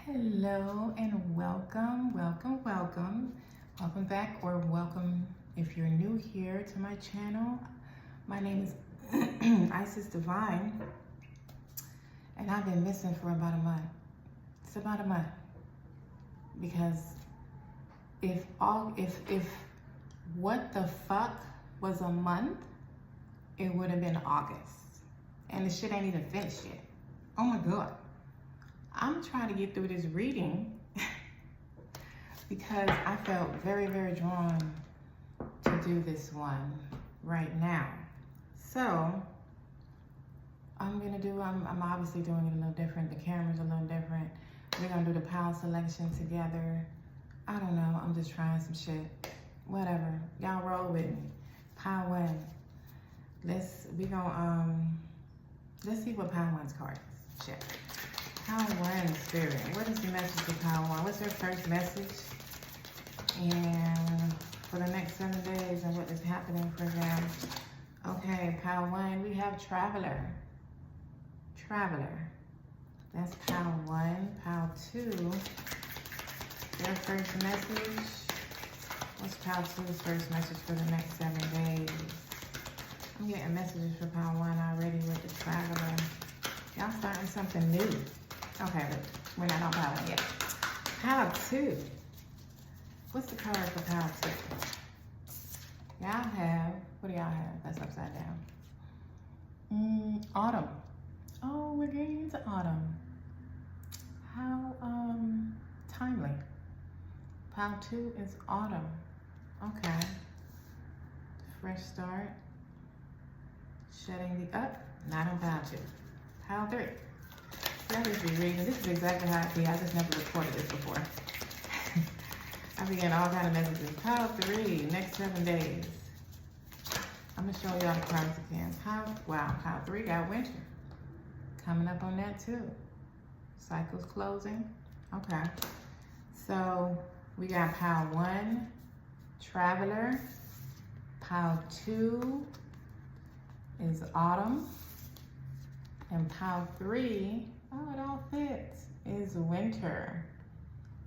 Hello and welcome. Welcome back, or welcome if you're new here to my channel. My name is Isis Divine, and I've been missing for about a month. It's about a month because if what the fuck was a month, it would have been August, and the shit ain't even finished yet. Oh my god. I'm trying to get through this reading because I felt very, very drawn to do this one right now. So I'm obviously doing it a little different. The camera's a little different. We're gonna do the pile selection together. I don't know, I'm just trying some shit. Whatever, y'all roll with me. Pile one. Let's see what pile one's card is. Check. Pile one, Spirit. What is the message for pile one? What's their first message? And for the next 7 days, and what is happening for them? Okay, pile one, we have Traveler. Traveler. That's pile one. Pile two, their first message. What's pile two's first message for the next 7 days? I'm getting messages for pile one already with the Traveler. Y'all starting something new. Okay, but we're not on pile one yet. Pile two. What's the card for pile two? Y'all have, what do y'all have? That's upside down. Autumn. Oh, we're getting into autumn. How timely. Pile two is autumn. Okay. Fresh start. Shutting the up. Not on pile two. Pile three. That is the reading. This is exactly how I feel. I just never recorded this before. I be getting all kind of messages. Pile three, next 7 days. I'm gonna show y'all the cards again. Wow, pile three got winter. Coming up on that too. Cycles closing. Okay. So we got pile one, Traveler. Pile two is autumn. And pile three, oh, it all fits, is winter.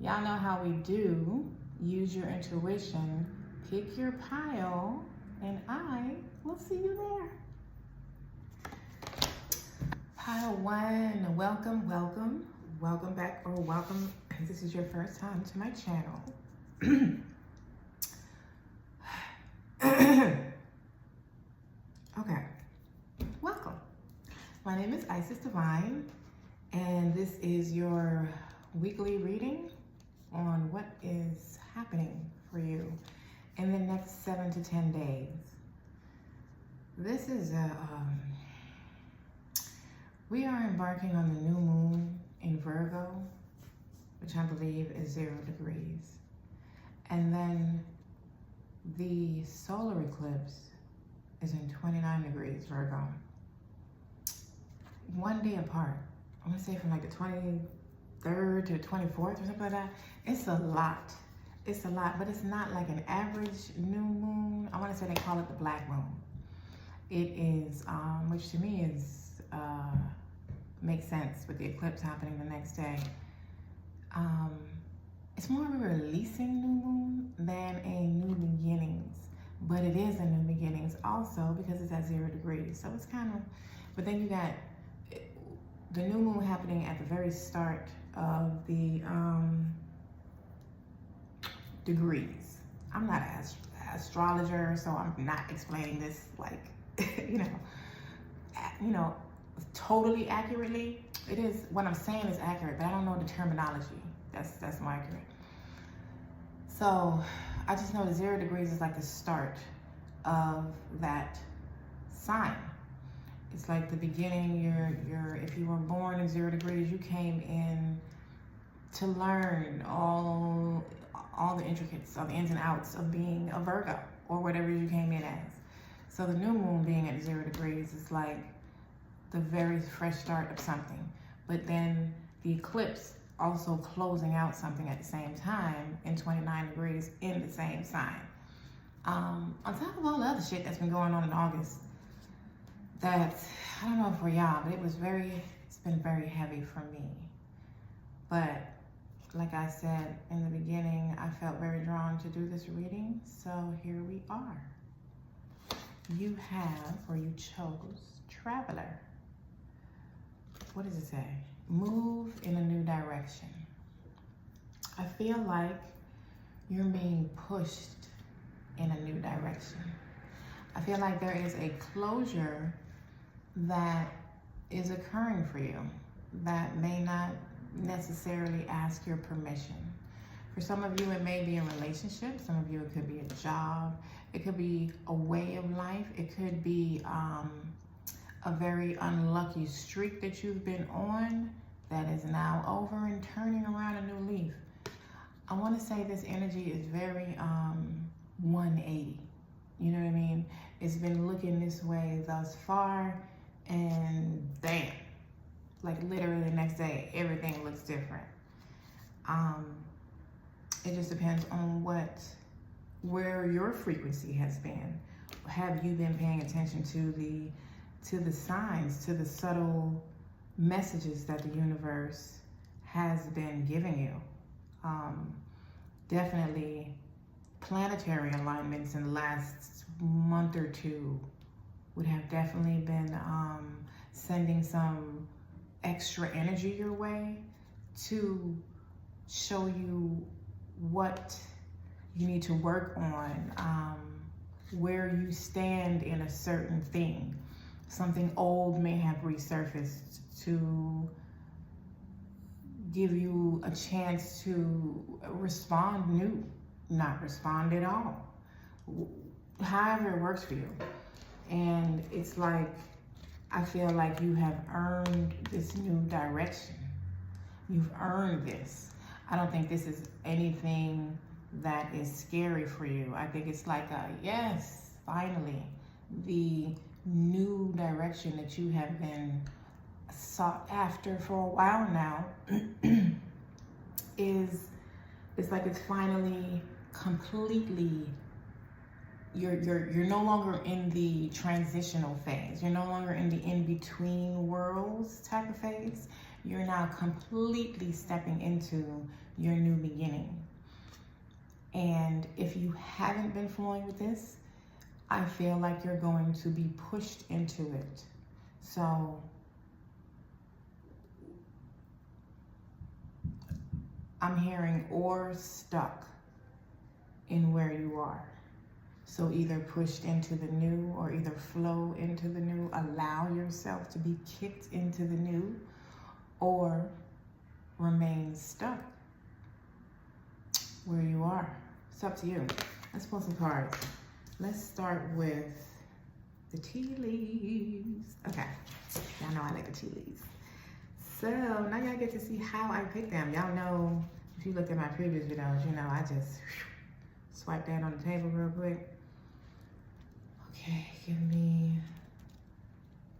Y'all know how we do. Use your intuition, pick your pile, and I will see you there. Pile one, welcome back, or welcome if this is your first time to my channel. Okay, welcome. My name is Isis Divine, and this is your weekly reading on what is happening for you in the next 7 to 10 days. This is we are embarking on the new moon in Virgo, which I believe is 0 degrees. And then the solar eclipse is in 29 degrees Virgo. 1 day apart. I'm gonna say from like the 23rd to 24th or something like that. It's a lot. It's a lot, but it's not like an average new moon. I want to say they call it the black moon. It is, which to me is, makes sense with the eclipse happening the next day. It's more of a releasing new moon than a new beginnings, but it is a new beginnings also because it's at 0 degrees. So it's kind of, but then you got the new moon happening at the very start of the degrees. I'm not an astrologer, so I'm not explaining this like, you know, totally accurately. It is, what I'm saying is accurate, but I don't know the terminology. That's more accurate. So I just know that 0 degrees is like the start of that sign. It's like the beginning. If you were born in 0 degrees, you came in to learn all the intricacies, all the ins and outs of being a Virgo or whatever you came in as. So the new moon being at 0 degrees is like the very fresh start of something. But then the eclipse also closing out something at the same time in 29 degrees in the same sign. On top of all the other shit that's been going on in August, that, I don't know for y'all, but it's been very heavy for me. But like I said in the beginning, I felt very drawn to do this reading, so here we are. You have, or you chose, Traveler. What does it say? Move in a new direction. I feel like you're being pushed in a new direction. I feel like there is a closure that is occurring for you that may not necessarily ask your permission. For some of you, it may be a relationship. Some of you, it could be a job. It could be a way of life. It could be a very unlucky streak that you've been on that is now over and turning around a new leaf. I want to say this energy is very 180. You know what I mean? It's been looking this way thus far, and bam, like literally the next day, everything looks different. It just depends on where your frequency has been. Have you been paying attention to the signs, to the subtle messages that the universe has been giving you? Definitely planetary alignments in the last month or two would have definitely been sending some extra energy your way to show you what you need to work on, where you stand in a certain thing. Something old may have resurfaced to give you a chance to respond new, not respond at all. However it works for you. And it's like, I feel like you have earned this new direction. You've earned this. I don't think this is anything that is scary for you. I think it's like a, yes, finally, the new direction that you have been sought after for a while now it's like it's finally completely, you're no longer in the transitional phase. You're no longer in the in-between worlds type of phase. You're now completely stepping into your new beginning. And if you haven't been flowing with this, I feel like you're going to be pushed into it. So I'm hearing or stuck in where you are. So either pushed into the new or either flow into the new, allow yourself to be kicked into the new, or remain stuck where you are. It's up to you. Let's pull some cards. Let's start with the tea leaves. Okay, y'all know I like the tea leaves. So now y'all get to see how I pick them. Y'all know, if you looked at my previous videos, you know I just swipe that on the table real quick. Okay, give me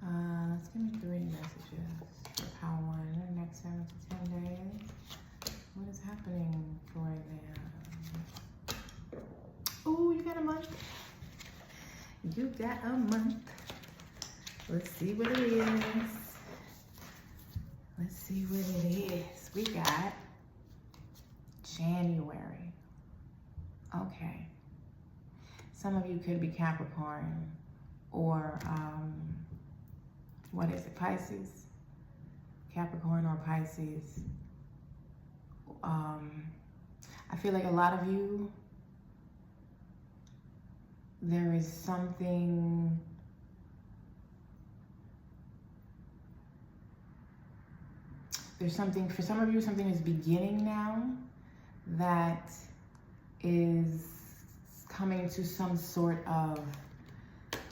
3 messages for Power 1 in the next 7 to 10 days. What is happening for them? Oh, you got a month. You got a month. Let's see what it is. Let's see what it is. We got January. Okay. Some of you could be Capricorn or, what is it, Pisces? Capricorn or Pisces. I feel like a lot of you, there is something, for some of you, something is beginning now that is coming to some sort of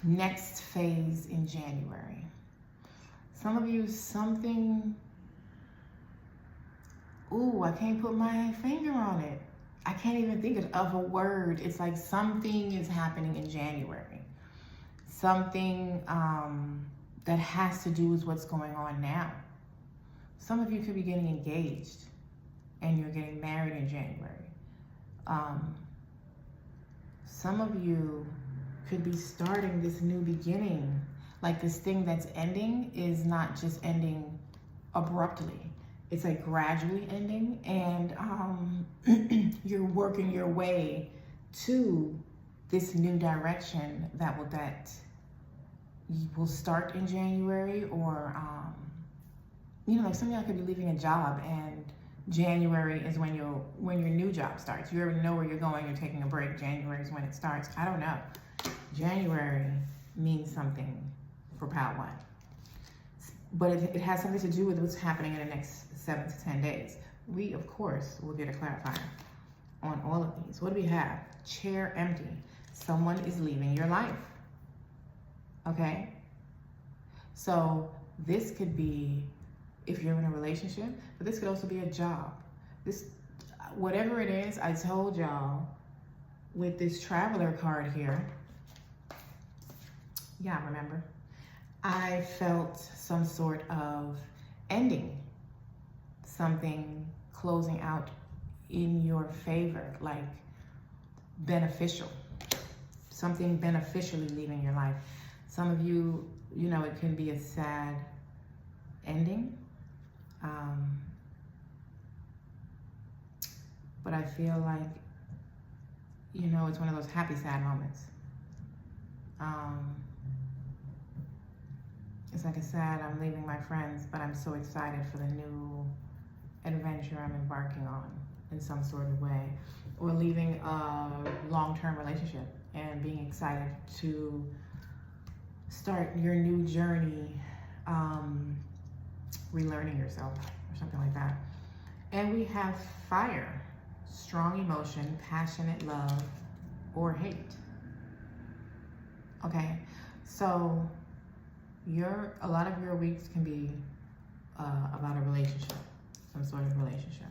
next phase in January. Some of you, something, ooh, I can't put my finger on it. I can't even think of a word. It's like something is happening in January. Something that has to do with what's going on now. Some of you could be getting engaged and you're getting married in January. Some of you could be starting this new beginning. Like this thing that's ending is not just ending abruptly. it's like gradually ending, and you're working your way to this new direction that will start in January, or you know, like some of y'all could be leaving a job, and January is when your new job starts. You already know where you're going. You're taking a break. January is when it starts. I don't know. January means something for Pile 1. But it has something to do with what's happening in the next 7 to 10 days. We, of course, will get a clarifier on all of these. What do we have? Chair empty. Someone is leaving your life. Okay? So this could be if you're in a relationship, but this could also be a job. This, whatever it is, I told y'all with this traveler card here, yeah, remember? I felt some sort of ending, something closing out in your favor, like beneficial, something beneficially leaving your life. Some of you, you know, it can be a sad ending, but I feel like, you know, it's one of those happy sad moments. It's like a sad, I'm leaving my friends, but I'm so excited for the new adventure I'm embarking on in some sort of way. Or leaving a long-term relationship and being excited to start your new journey, relearning yourself or something like that. And we have fire, strong emotion, passionate love, or hate. Okay, so a lot of your weeks can be about a relationship, some sort of relationship.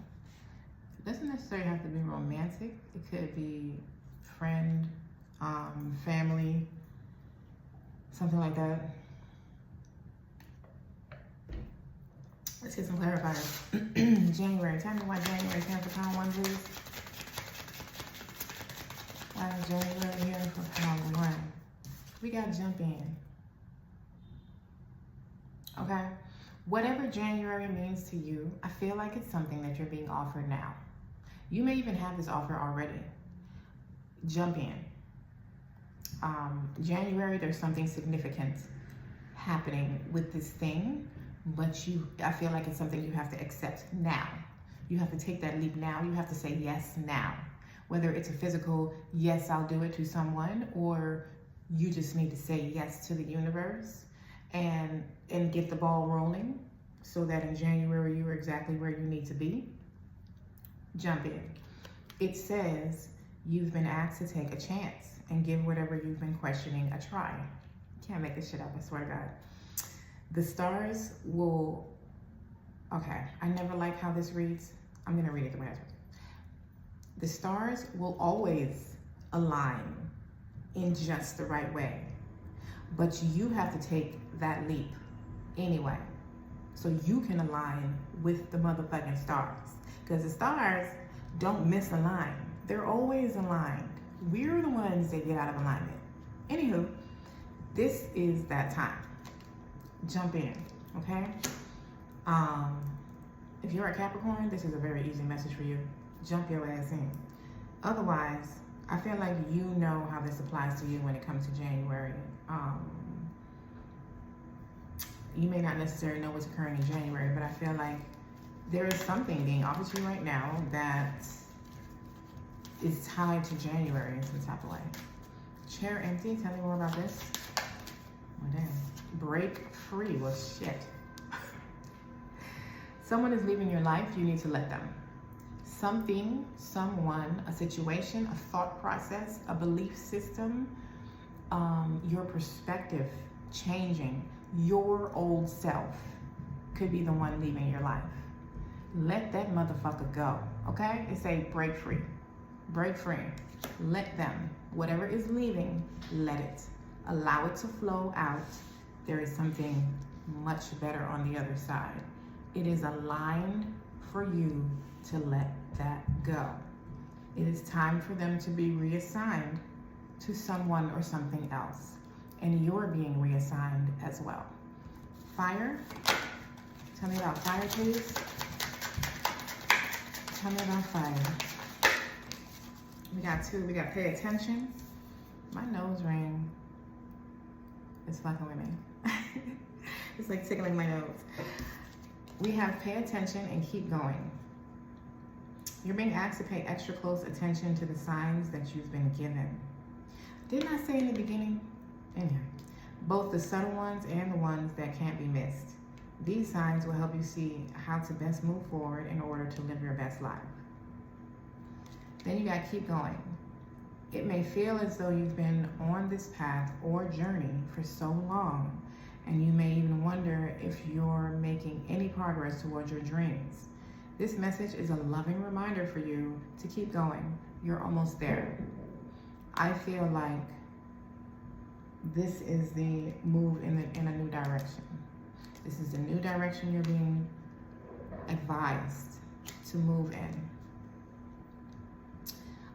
It doesn't necessarily have to be romantic. It could be friend, family, something like that. Let's get some clarifiers. January. Tell me why January came for Pile 1, please. Why is January here for Pile 1? We got to jump in. Okay? Whatever January means to you, I feel like it's something that you're being offered now. You may even have this offer already. Jump in. January, there's something significant happening with this thing, but I feel like it's something you have to accept now. You have to take that leap now. You have to say yes now. Whether it's a physical, yes, I'll do it to someone, or you just need to say yes to the universe and get the ball rolling so that in January you're exactly where you need to be. Jump in. It says you've been asked to take a chance and give whatever you've been questioning a try. Can't make this shit up, I swear to God. The stars will, okay, I never like how this reads. I'm gonna read it the way I read it. The stars will always align in just the right way, but you have to take that leap anyway, so you can align with the motherfucking stars, because the stars don't misalign. They're always aligned. We're the ones that get out of alignment. Anywho, this is that time. Jump in, okay? If you're a Capricorn, this is a very easy message for you. Jump your ass in. Otherwise, I feel like you know how this applies to you when it comes to January. You may not necessarily know what's occurring in January, but I feel like there is something being offered to you right now that is tied to January in some type of way. Chair empty, tell me more about this. Oh, damn. Break free, well, shit. Someone is leaving your life, you need to let them. Something, someone, a situation, a thought process, a belief system, your perspective changing, your old self could be the one leaving your life. Let that motherfucker go, okay? They say break free. Break free. Let them. Whatever is leaving, let it. Allow it to flow out. There is something much better on the other side. It is aligned for you to let that go. It is time for them to be reassigned to someone or something else. And you're being reassigned as well. Fire. Tell me about fire, please. Tell me about fire. We got two. We got pay attention. My nose ring is fucking with me. It's like tickling my nose. We have pay attention and keep going. You're being asked to pay extra close attention to the signs that you've been given. Didn't I say in the beginning? Anyhow, both the subtle ones and the ones that can't be missed. These signs will help you see how to best move forward in order to live your best life. Then you got keep going. It may feel as though you've been on this path or journey for so long, and you may even wonder if you're making any progress towards your dreams. This message is a loving reminder for you to keep going. You're almost there. I feel like this is the move in a new direction. This is the new direction you're being advised to move in.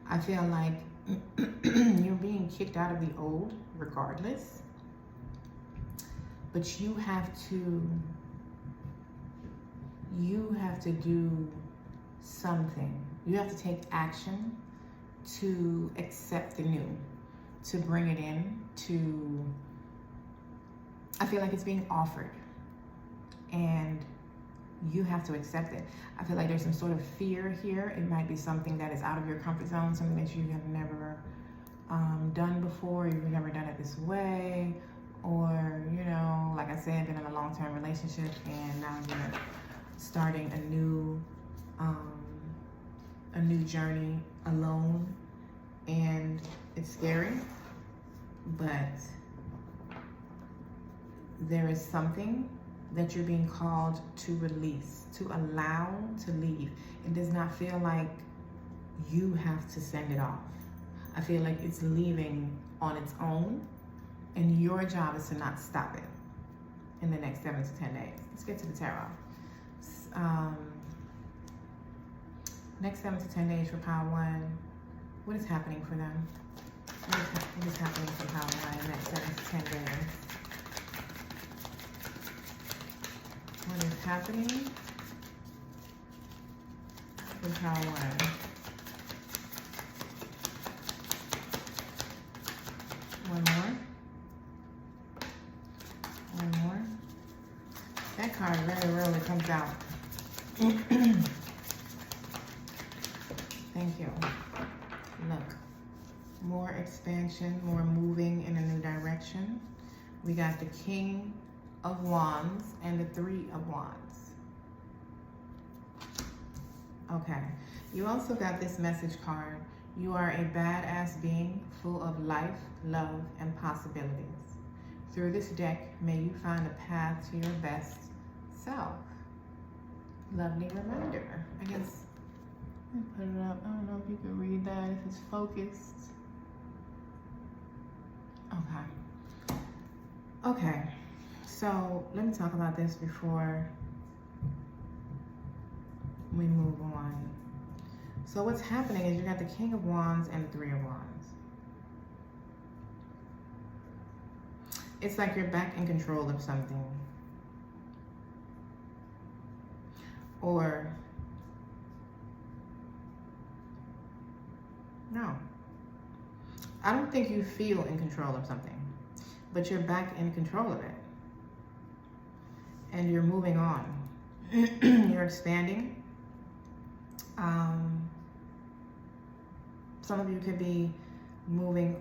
I feel like you're being kicked out of the old regardless, but you have to do something. You have to take action to accept the new, to bring it in, I feel like it's being offered and you have to accept it. I feel like there's some sort of fear here. It might be something that is out of your comfort zone, something that you have never done before, you've never done it this way, or, you know, like I said, been in a long-term relationship and now you're starting a new journey alone, and it's scary, but there is something that you're being called to release, to allow to leave. It does not feel like you have to send it off. I feel like it's leaving on its own, and your job is to not stop it in the next 7 to 10 days. Let's get to the tarot. Next 7 to 10 days for Pile 1. What is happening for them? What is happening for Pile 1 next 7 to 10 days? What is happening for Pile 1? One more. One more. That card very rarely comes out. Thank you. Look. More expansion, more moving in a new direction. We got the King of Wands and the Three of Wands. Okay. You also got this message card. You are a badass being full of life, love, and possibilities. Through this deck, may you find a path to your best self. Lovely reminder. I guess let me put it up. I don't know if you can read that, if it's focused. Okay. Okay. So let me talk about this before we move on. So what's happening is you got the King of Wands and the Three of Wands. It's like you're back in control of something. Or, no. I don't think you feel in control of something, but you're back in control of it. And you're moving on. You're expanding. Some of you could be moving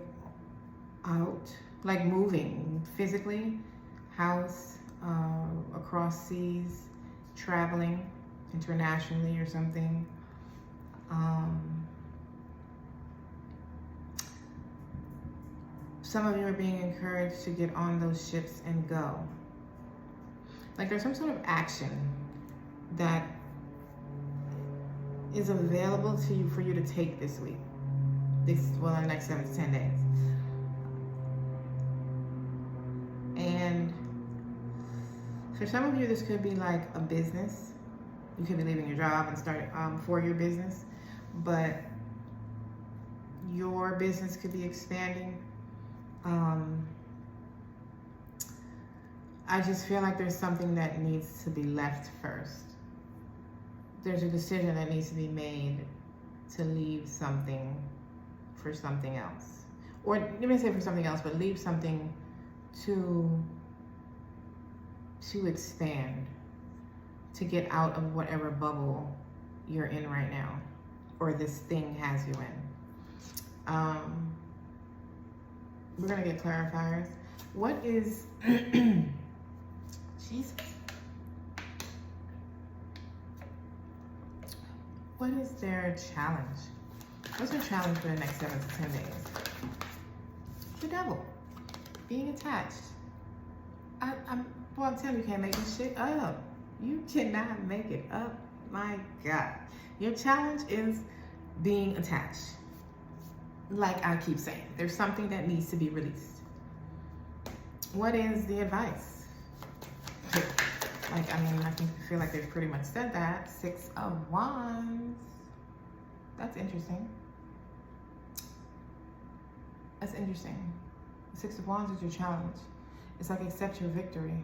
out, like moving physically, house, across seas, traveling internationally or something. Some of you are being encouraged to get on those ships and go. Like there's some sort of action that is available to you for you to take this week. Well, in the next 7 to 10 days. And for some of you, this could be like a business. You could be leaving your job and start for your business, but your business could be expanding. I just feel like there's something that needs to be left first. there's a decision that needs to be made to leave something for something else. Or let me say for something else, but leave something to expand, to get out of whatever bubble you're in right now, or this thing has you in. We're gonna get clarifiers. What is, Jesus. What is their challenge? What's their challenge for the next 7 to 10 days? The devil. Being attached. I'm telling you, you can't make this shit up. You cannot make it up. My God. Your challenge is being attached. Like I keep saying, there's something that needs to be released. What is the advice? Like, I mean, I feel like they've pretty much said that. 6 of Wands. That's interesting. That's interesting. The 6 of Wands is your challenge. It's like accept your victory.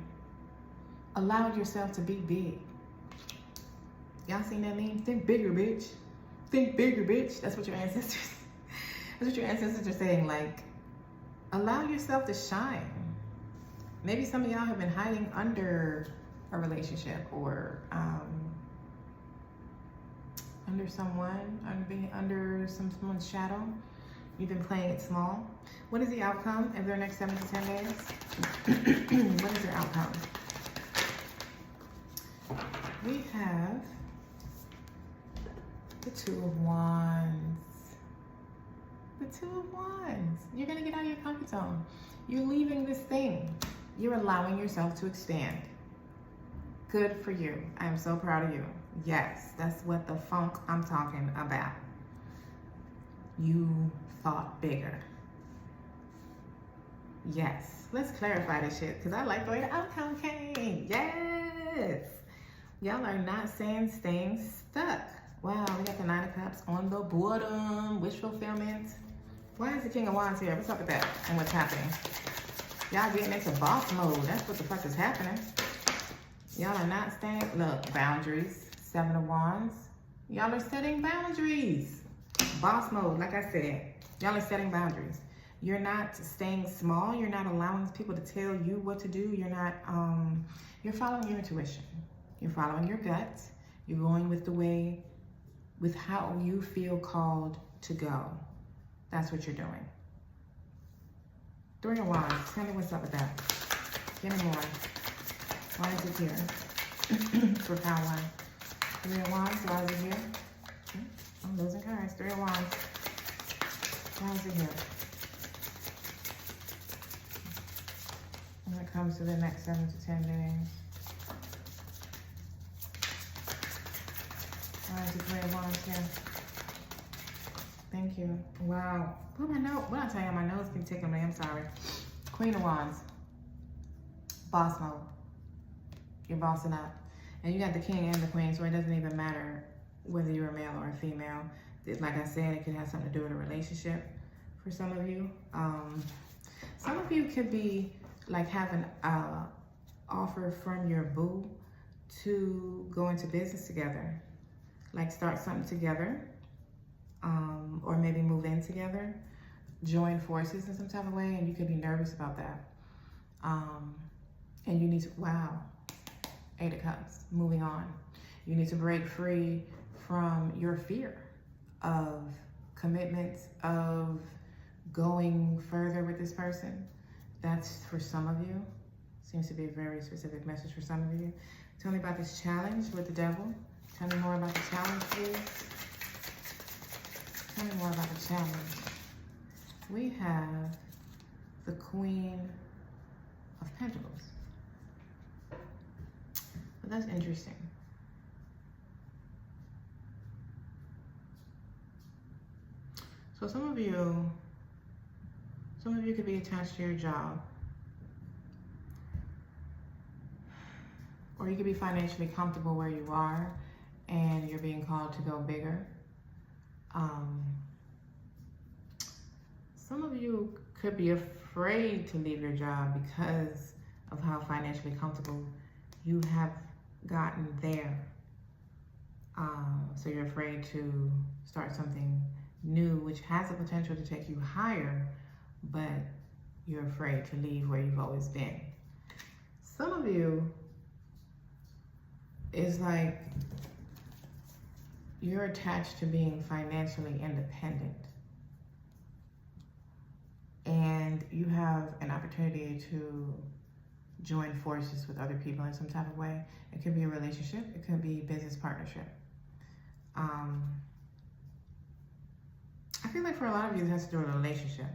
Allow yourself to be big. Y'all seen that meme? Think bigger, bitch. Think bigger, bitch. That's what your ancestors, that's what your ancestors are saying. Like, allow yourself to shine. Maybe some of y'all have been hiding under a relationship, or under someone, under someone's shadow. You've been playing it small. What is the outcome of their next 7 to 10 days? What is their outcome? We have the 2 of Wands. The 2 of Wands. You're gonna get out of your comfort zone. You're leaving this thing. You're allowing yourself to expand. Good for you. I am so proud of you. Yes, that's what the funk I'm talking about. You thought bigger. Yes. Let's clarify this shit, because I like the way the outcome came. Yes. Y'all are not saying staying stuck. Wow, we got the 9 of Cups on the bottom. Wish fulfillment. Why is the King of Wands here? What's up with that and what's happening? Y'all getting into boss mode. That's what the fuck is happening. Y'all are not staying, look, boundaries. 7 of Wands. Y'all are setting boundaries. Boss mode, like I said. Y'all are setting boundaries. You're not staying small. You're not allowing people to tell you what to do. You're not, you're following your intuition. You're following your gut. You're going with the way, with how you feel called to go. That's what you're doing. 3 of Wands. Tell me what's up with that. Give me more. Why is it here? For power 1. 3 of Wands. Why is it here? I'm losing cards. 3 of Wands. Why is it here? When it comes to the next 7 to 10 days. Why is the 3 of Wands here? Thank you. Wow. What my nose? What I tell you, my nose keeps taking me. I'm sorry. Queen of Wands. Boss mode. You're bossing up. And you got the king and the queen, so it doesn't even matter whether you're a male or a female. Like I said, it could have something to do with a relationship for some of you. Some of you could be like having an offer from your boo to go into business together. Like start something together, or maybe move in together, join forces in some type of way, and you could be nervous about that. And you need to, wow, 8 of Cups, moving on. You need to break free from your fear of commitments, of going further with this person. That's for some of you. Seems to be a very specific message for some of you. Tell me about this challenge with the devil. Tell me more about the challenge, please. Tell me more about the challenge. We have the Queen of Pentacles. But that's interesting. So some of you could be attached to your job. Or you could be financially comfortable where you are and you're being called to go bigger. Some of you could be afraid to leave your job because of how financially comfortable you have gotten there. So you're afraid to start something new, which has the potential to take you higher, but you're afraid to leave where you've always been. Some of you, is like you're attached to being financially independent, and you have an opportunity to join forces with other people in some type of way. It could be a relationship, it could be business partnership. I feel like for a lot of you, it has to do with a relationship.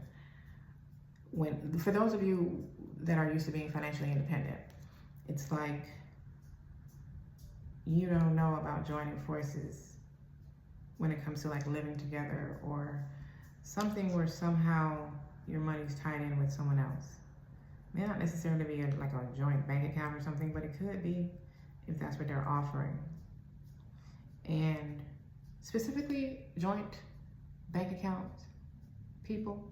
For those of you that are used to being financially independent, it's like you don't know about joining forces when it comes to like living together or something where somehow your money's tied in with someone else. May not necessarily be like a joint bank account or something, but it could be if that's what they're offering. And specifically joint bank account people,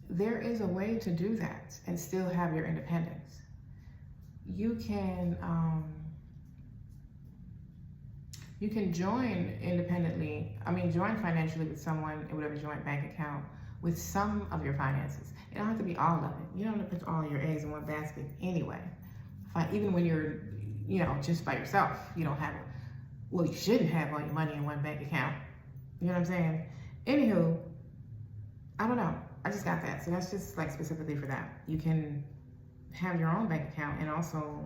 there is a way to do that and still have your independence. You can join independently, join financially with someone in whatever joint bank account with some of your finances. It don't have to be all of it. You don't have to put all your eggs in one basket anyway. Even when you're, just by yourself, you don't have it. Well, you shouldn't have all your money in one bank account. You know what I'm saying? Anywho, I don't know. I just got that. So that's just like specifically for that. You can have your own bank account and also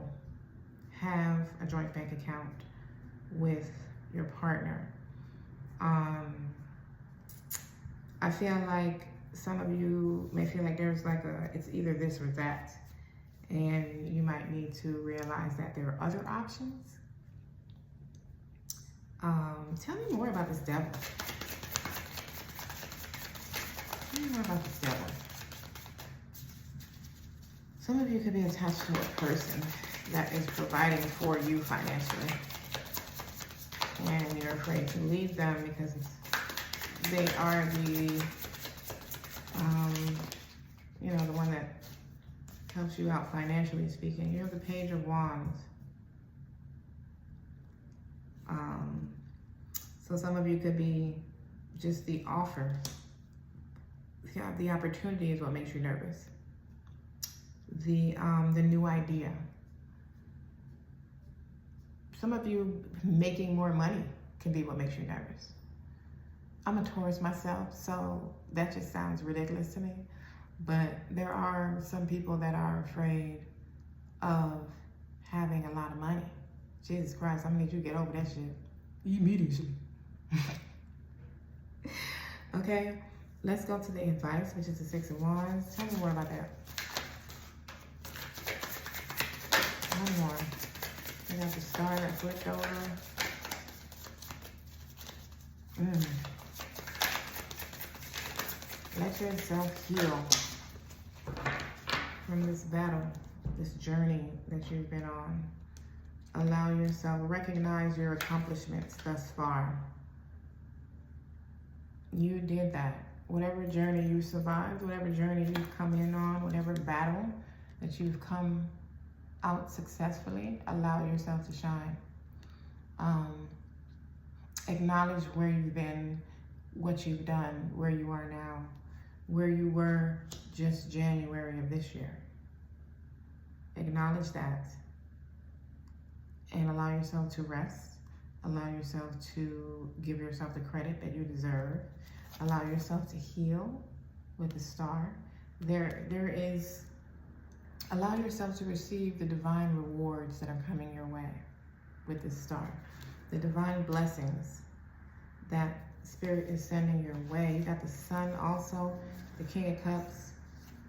have a joint bank account with your partner. I feel like some of you may feel like there's like it's either this or that. And you might need to realize that there are other options. Tell me more about this devil. Tell me more about this devil. Some of you could be attached to a person that is providing for you financially. And you're afraid to leave them because they are the one that helps you out financially speaking. You have the Page of Wands. So some of you could be just the offer. The opportunity is what makes you nervous. The new idea. Some of you making more money can be what makes you nervous. I'm a Taurus myself, so that just sounds ridiculous to me. But there are some people that are afraid of having a lot of money. Jesus Christ, I need you to get over that shit immediately. Okay, let's go to the advice, which is the Six of Wands. Tell me more about that. One more. We got the Star that flipped over. Let yourself heal from this battle, this journey that you've been on. Allow yourself, recognize your accomplishments thus far. You did that. Whatever journey you survived, whatever journey you've come in on, whatever battle that you've come out successfully, allow yourself to shine. Acknowledge where you've been, what you've done, where you are now, where you were just January of this year. Acknowledge that and allow yourself to rest. Allow yourself to give yourself the credit that you deserve. Allow yourself to heal with the Star. Allow yourself to receive the divine rewards that are coming your way with this Star. The divine blessings that Spirit is sending your way. You got the Sun also, the King of Cups,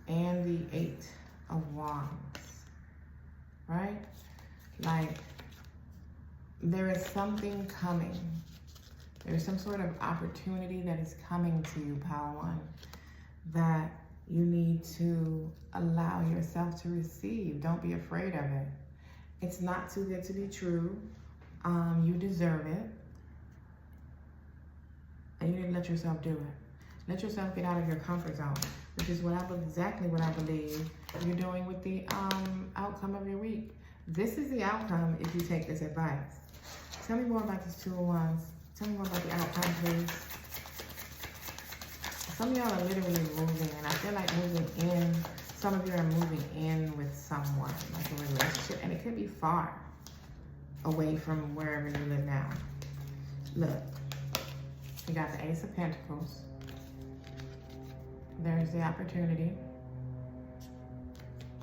and the Eight of Wands, right? Like, there is something coming. There's some sort of opportunity that is coming to you, Padawan, that you need to allow yourself to receive. Don't be afraid of it. It's not too good to be true. You deserve it. And you need to let yourself do it. Let yourself get out of your comfort zone, which is exactly what I believe you're doing with the outcome of your week. This is the outcome if you take this advice. Tell me more about this Two of Wands. Tell me more about the outcome, please. Some of y'all are literally moving, and I feel like moving in. Some of you are moving in with someone, like a relationship, and it could be far away from wherever you live now. Look, you got the Ace of Pentacles. There's the opportunity.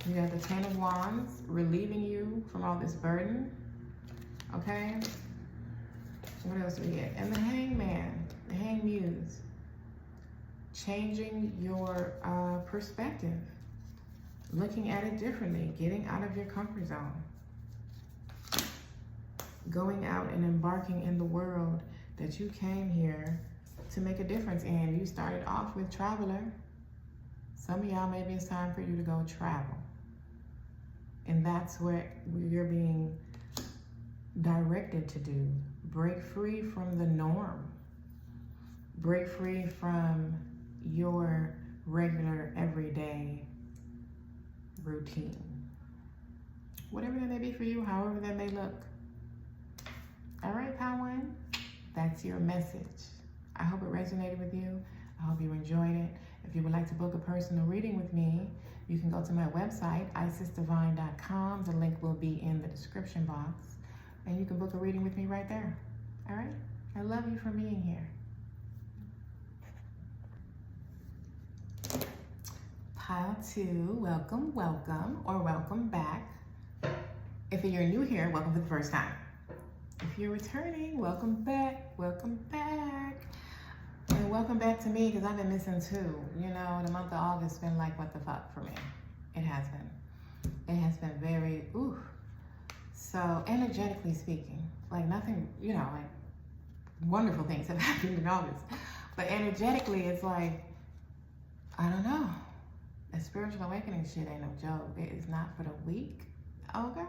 You got the Ten of Wands, relieving you from all this burden. Okay? What else do we get? And the Hangman, the Hang Muse. Changing your perspective. Looking at it differently. Getting out of your comfort zone. Going out and embarking in the world that you came here to make a difference in. You started off with Traveler. Some of y'all, maybe it's time for you to go travel. And that's what you're being directed to do. Break free from the norm. Break free from your regular, everyday routine. Whatever that may be for you, however that may look. All right, Powwow, that's your message. I hope it resonated with you. I hope you enjoyed it. If you would like to book a personal reading with me, you can go to my website, isisdivinetarot.com. The link will be in the description box. And you can book a reading with me right there. All right? I love you for being here. Pile 2, welcome, welcome, or welcome back. If you're new here, welcome for the first time. If you're returning, welcome back, welcome back. And welcome back to me, because I've been missing too. You know, the month of August has been like, what the fuck for me. It has been. It has been very, ooh. So, energetically speaking, like nothing, you know, like wonderful things have happened in August. But energetically, it's like, I don't know. That spiritual awakening shit ain't no joke. It is not for the weak. Oh, God.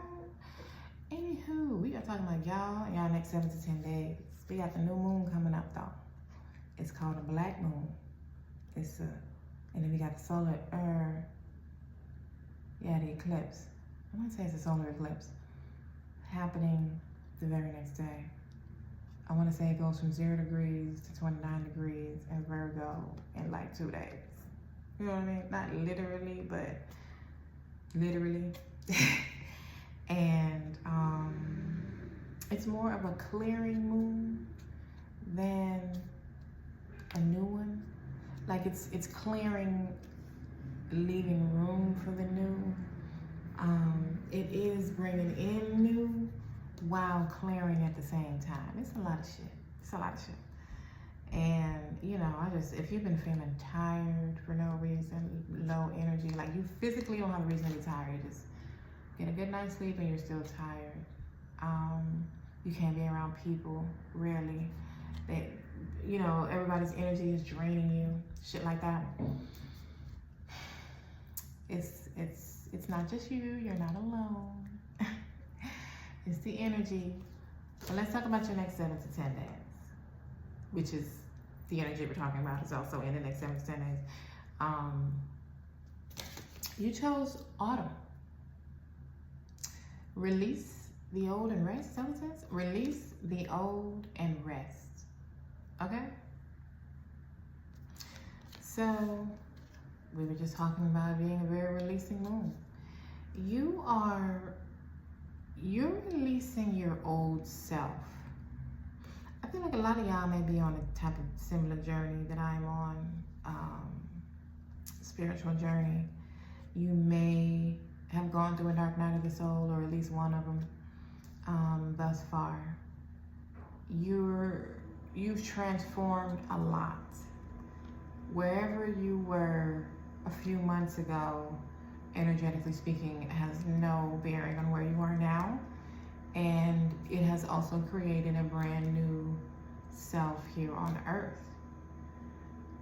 Anywho, we are talking about y'all next 7 to 10 days. We got the new moon coming up, though. It's called a black moon. And then we got the solar, the eclipse. I want to say it's a solar eclipse happening the very next day. I want to say it goes from 0 degrees to 29 degrees in Virgo in like 2 days. You know what I mean? Not literally, but literally. And it's more of a clearing moon than a new one. Like it's clearing, leaving room for the new. It is bringing in new while clearing at the same time. It's a lot of shit. It's a lot of shit. And, you know, if you've been feeling tired for no reason, low energy, like you physically don't have a reason to be tired, you just get a good night's sleep and you're still tired. You can't be around people, rarely. You know, everybody's energy is draining you, shit like that. It's not just you, you're not alone. It's the energy. But let's talk about your next 7 to 10 days, which is the energy we're talking about is also in the next 7 to 10 days. You chose autumn. Release the old and rest, is that what it says? Release the old and rest. Okay? So, we were just talking about being a very releasing moon. You're releasing your old self. I feel like a lot of y'all may be on a type of similar journey that I'm on, spiritual journey. You may have gone through a dark night of the soul, or at least one of them, thus far. You've transformed a lot. Wherever you were a few months ago, energetically speaking, has no bearing on where you are now. And it has also created a brand new self here on earth.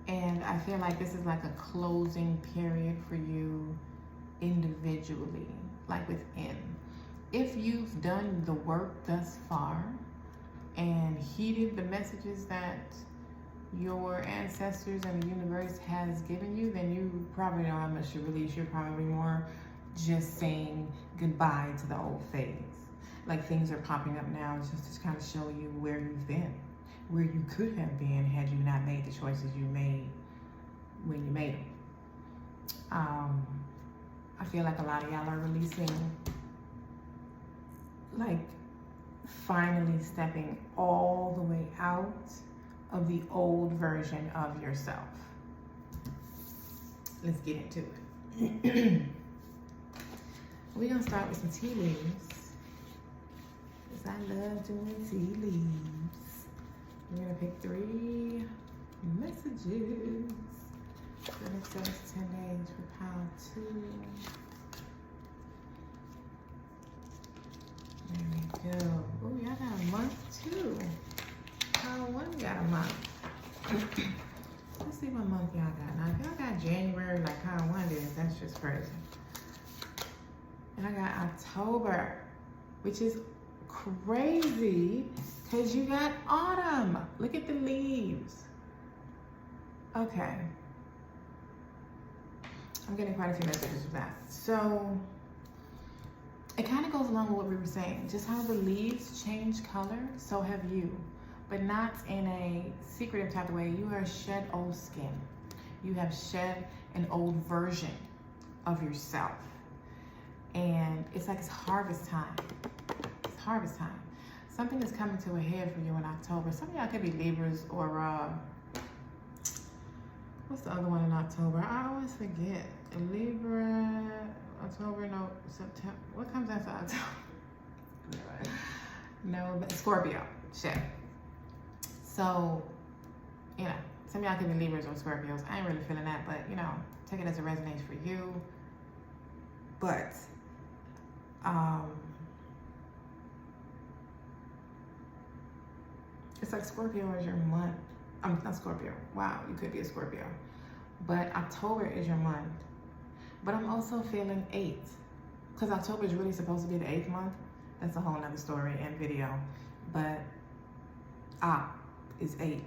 And I feel like this is like a closing period for you individually, like within. If you've done the work thus far and heeded the messages that your ancestors and the universe has given you, then you probably know how much you release. You're probably more just saying goodbye to the old phase. like things are popping up now just to kind of show you where you've been, where you could have been had you not made the choices you made when you made them. I feel like a lot of y'all are releasing, like finally stepping all the way out of the old version of yourself. Let's get into it. We're gonna start with some tea leaves, because I love doing tea leaves. We're gonna pick 3 messages for the next 7 to 10 days for pile 2. There we go. Oh, y'all got a month too. Pile 1 got a month. Let's see what month y'all got. Now, if y'all got January like pile 1 did, that's just crazy. And I got October, which is crazy because you got autumn. Look at the leaves. Okay. I'm getting quite a few messages with that. So it kind of goes along with what we were saying. Just how the leaves change color, so have you. But not in a secretive type of way. You are shed old skin. You have shed an old version of yourself. And it's like it's harvest time. It's harvest time. Something is coming to a head for you in October. Some of y'all could be Libras or what's the other one in October? I always forget. Libra, October, no, September. What comes after October? No, but Scorpio. Shit. So, you know, some of y'all could be Libras or Scorpios. I ain't really feeling that, but you know, take it as it resonates for you. But it's like Scorpio is your month. I'm not Scorpio. Wow, you could be a Scorpio. But October is your month. But I'm also feeling 8. Because October is really supposed to be the 8th month. That's a whole nother story and video. But Op is 8.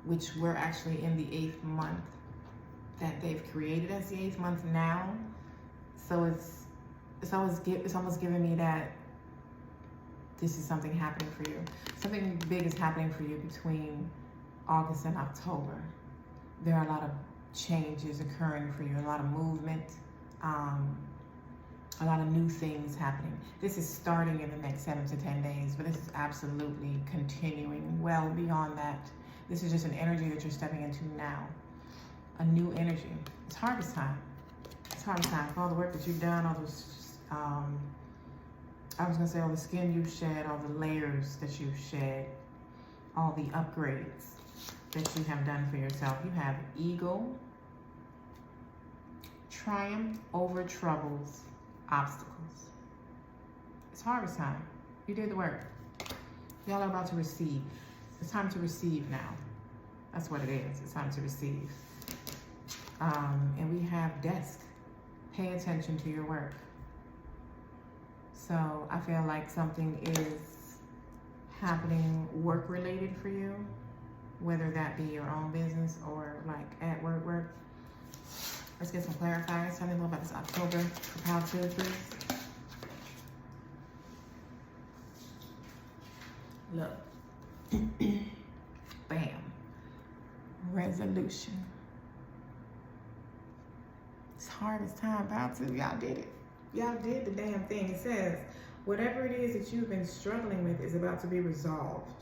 Which we're actually in the 8th month that they've created as the 8th month now. So it's almost giving me that this is something happening for you. Something big is happening for you between August and October. There are a lot of changes occurring for you, a lot of movement, a lot of new things happening. This is starting in the next 7 to 10 days, but this is absolutely continuing well beyond that. This is just an energy that you're stepping into now. A new energy. It's harvest time. It's harvest time for all the work that you've done, all those, I was gonna say all the skin you've shed, all the layers that you've shed, all the upgrades that you have done for yourself. You have eagle, triumph over troubles, obstacles. It's harvest time. You did the work. Y'all are about to receive. It's time to receive now. That's what it is. It's time to receive. And we have desk. Pay attention to your work. So I feel like something is happening work related for you, whether that be your own business or like at work. Let's get some clarifiers. Tell me a little about this October for pile 2, please. Look. Bam. Resolution. It's hardest time, pile 2. Y'all did it. Y'all did the damn thing. It says, whatever it is that you've been struggling with is about to be resolved.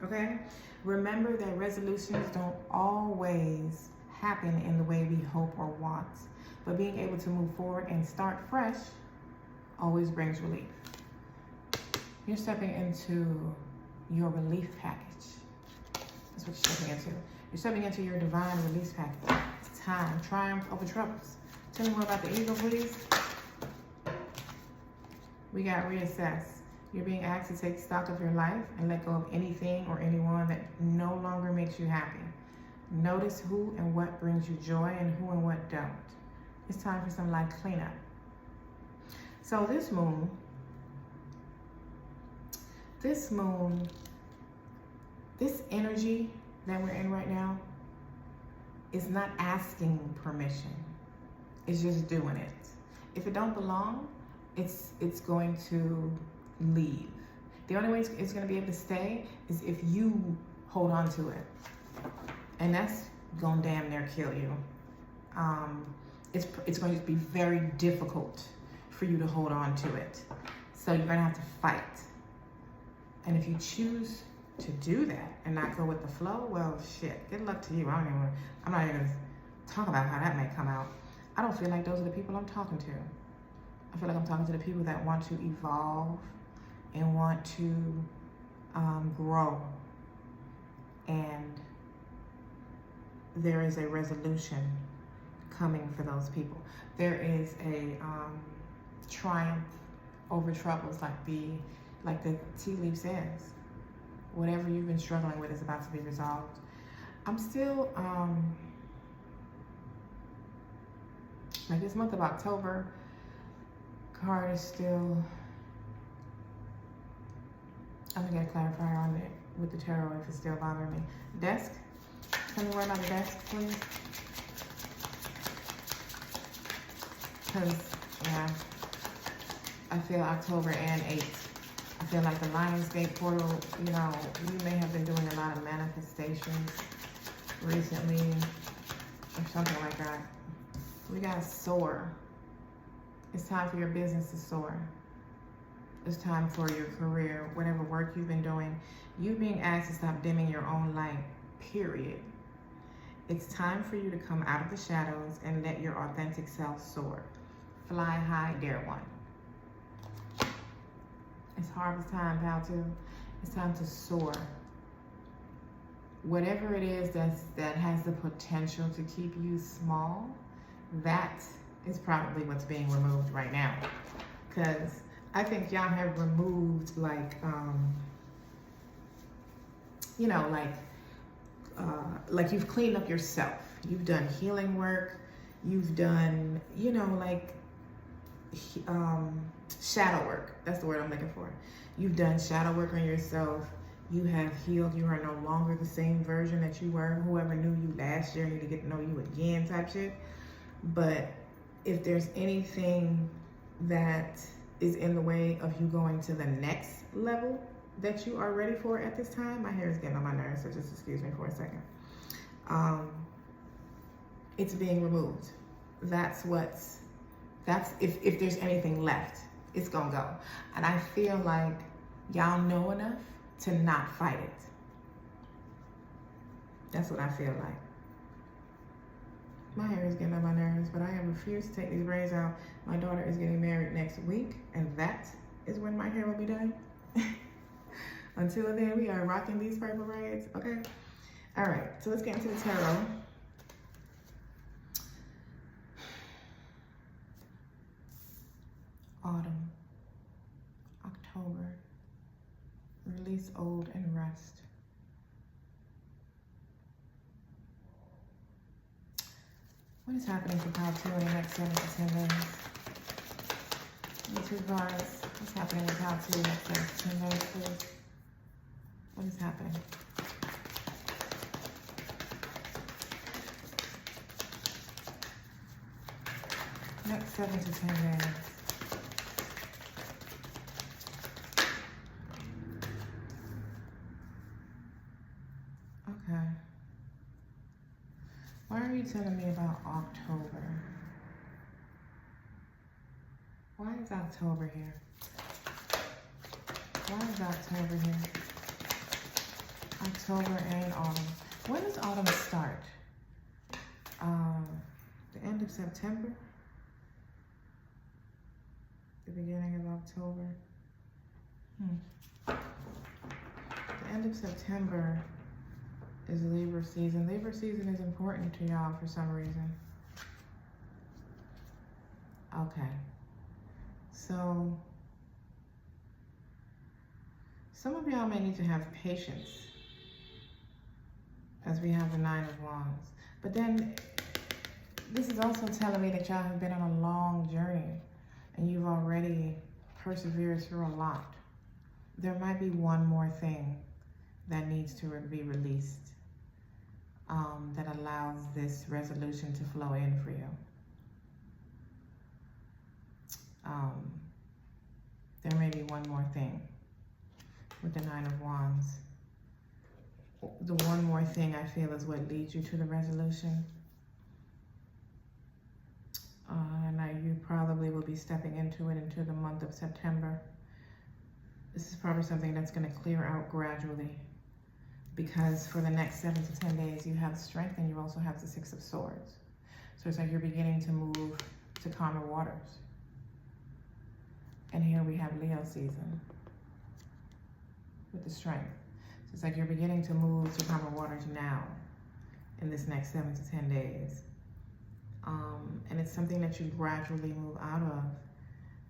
Okay? Remember that resolutions don't always happen in the way we hope or want. But being able to move forward and start fresh always brings relief. You're stepping into your relief package. That's what you're stepping into. You're stepping into your divine release package. It's time. Triumph over troubles. Tell me more about the eagle, please. We got reassess. You're being asked to take stock of your life and let go of anything or anyone that no longer makes you happy. Notice who and what brings you joy and who and what don't. It's time for some light cleanup. So this moon, this energy that we're in right now is not asking permission. It's just doing it. If it don't belong, it's going to leave. The only way it's going to be able to stay is if you hold on to it. And that's going to damn near kill you. It's going to be very difficult for you to hold on to it. So you're going to have to fight. And if you choose to do that and not go with the flow, well, shit, good luck to you. I'm not even going to talk about how that may come out. I don't feel like those are the people I'm talking to. I feel like I'm talking to the people that want to evolve and want to grow. And there is a resolution coming for those people. There is a triumph over troubles, like the tea leaf says. Whatever you've been struggling with is about to be resolved. I'm still, like this month of October, card is still, I'm gonna get a clarifier on it with the tarot if it's still bothering me. Desk, tell me where about the desk, please. Because, yeah, I feel October and 8. I feel like the Lionsgate portal, you know, you may have been doing a lot of manifestations recently or something like that. We gotta soar. It's time for your business to soar. It's time for your career, whatever work you've been doing. You being asked to stop dimming your own light, period. It's time for you to come out of the shadows and let your authentic self soar. Fly high, dare one. It's harvest time, pal, too. It's time to soar. Whatever it is that has the potential to keep you small, that is probably what's being removed right now. Because I think y'all have removed, like, you know, like you've cleaned up yourself. You've done healing work. You've done, you know, like, shadow work. That's the word I'm looking for. You've done shadow work on yourself. You have healed. You are no longer the same version that you were. Whoever knew you last year need to get to know you again type shit. But if there's anything that is in the way of you going to the next level that you are ready for at this time, my hair is getting on my nerves, so just excuse me for a second. It's being removed. That's if there's anything left, it's gonna go. And I feel like y'all know enough to not fight it. That's what I feel like. My hair is getting on my nerves, but I have refused to take these braids out. My daughter is getting married next week, and that is when my hair will be done. Until then, we are rocking these purple braids, okay? All right, so let's get into the tarot. Autumn, October, release old and rest. What is happening for Pile 2 in the next 7 to 10 days? The 2 cards. What's happening with Pile 2 in the next 7 to 10 days, please? What is happening? Next 7 to 10 days. Okay. Why are you telling me about October? Why is October here? Why is October here? October and autumn. When does autumn start? The end of September? The beginning of October? The end of September is Libra season. Libra season is important to y'all for some reason. Okay. So, some of y'all may need to have patience as we have the 9 of Wands. But then, this is also telling me that y'all have been on a long journey and you've already persevered through a lot. There might be one more thing that needs to be released that allows this resolution to flow in for you. there may be one more thing with the Nine of Wands. The one more thing I feel is what leads you to the resolution. And you probably will be stepping into it into the month of September. This is probably something that's going to clear out gradually, because for the next 7 to 10 days you have strength and you also have the Six of Swords. So it's like you're beginning to move to calmer waters. And here we have Leo season with the strength. So it's like you're beginning to move to calmer waters now in this next 7 to 10 days. And it's something that you gradually move out of.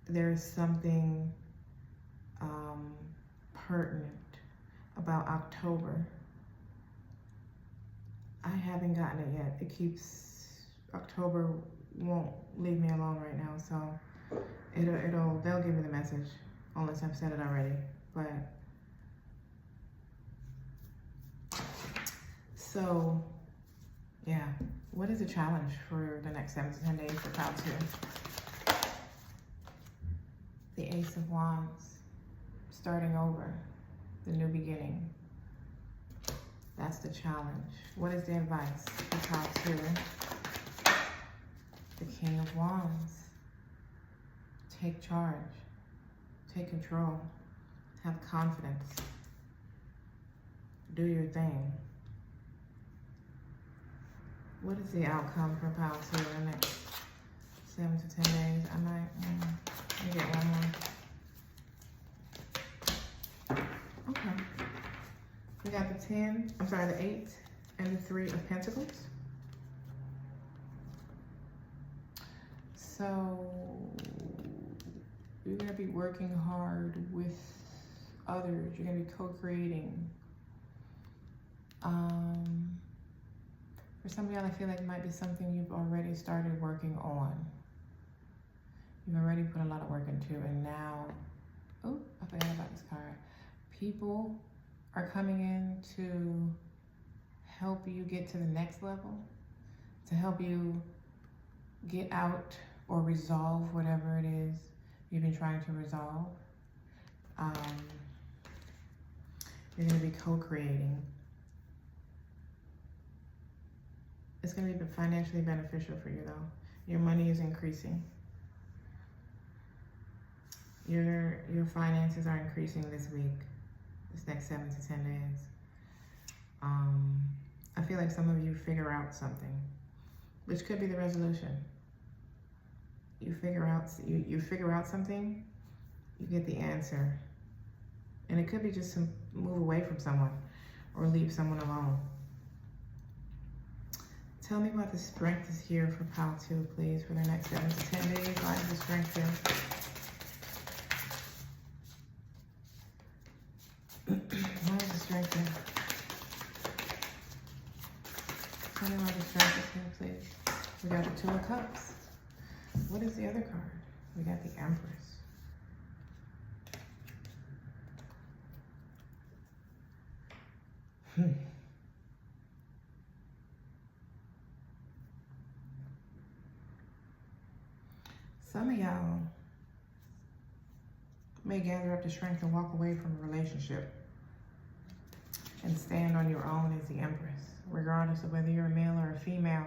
There's something pertinent about October. I haven't gotten it yet. October won't leave me alone right now, so they'll give me the message, unless I've said it already. But so yeah, what is the challenge for the next 7 to 10 days for Pile 2? The Ace of Wands, starting over, the new beginning. That's the challenge. What is the advice for Pile 2? The King of Wands. Take charge, take control, have confidence, do your thing. What is the outcome for Pile 2 in the next 7 to 10 days? I might, let me get one more. Okay. We got the 8 and the 3 of Pentacles. So you're gonna be working hard with others. You're gonna be co-creating. For some of y'all, I feel like it might be something you've already started working on. You've already put a lot of work into, and now, oh, I forgot about this card. People are coming in to help you get to the next level, to help you get out or resolve whatever it is you've been trying to resolve. You're going to be co-creating. It's going to be financially beneficial for you, though. Your money is increasing. Your finances are increasing this week, this next 7 to 10 days. I feel like some of you figure out something, which could be the resolution. You figure out something, you get the answer. And it could be just to move away from someone or leave someone alone. Tell me what the strength is here for Pile 2, please, for the next 7 to 10 days. Why is the strength here? Why is the strength here? Tell me why the strength is here, please. We got the 2 of Cups. What is the other card? We got the Empress. Some of y'all may gather up the strength to walk away from a relationship and stand on your own as the Empress, regardless of whether you're a male or a female.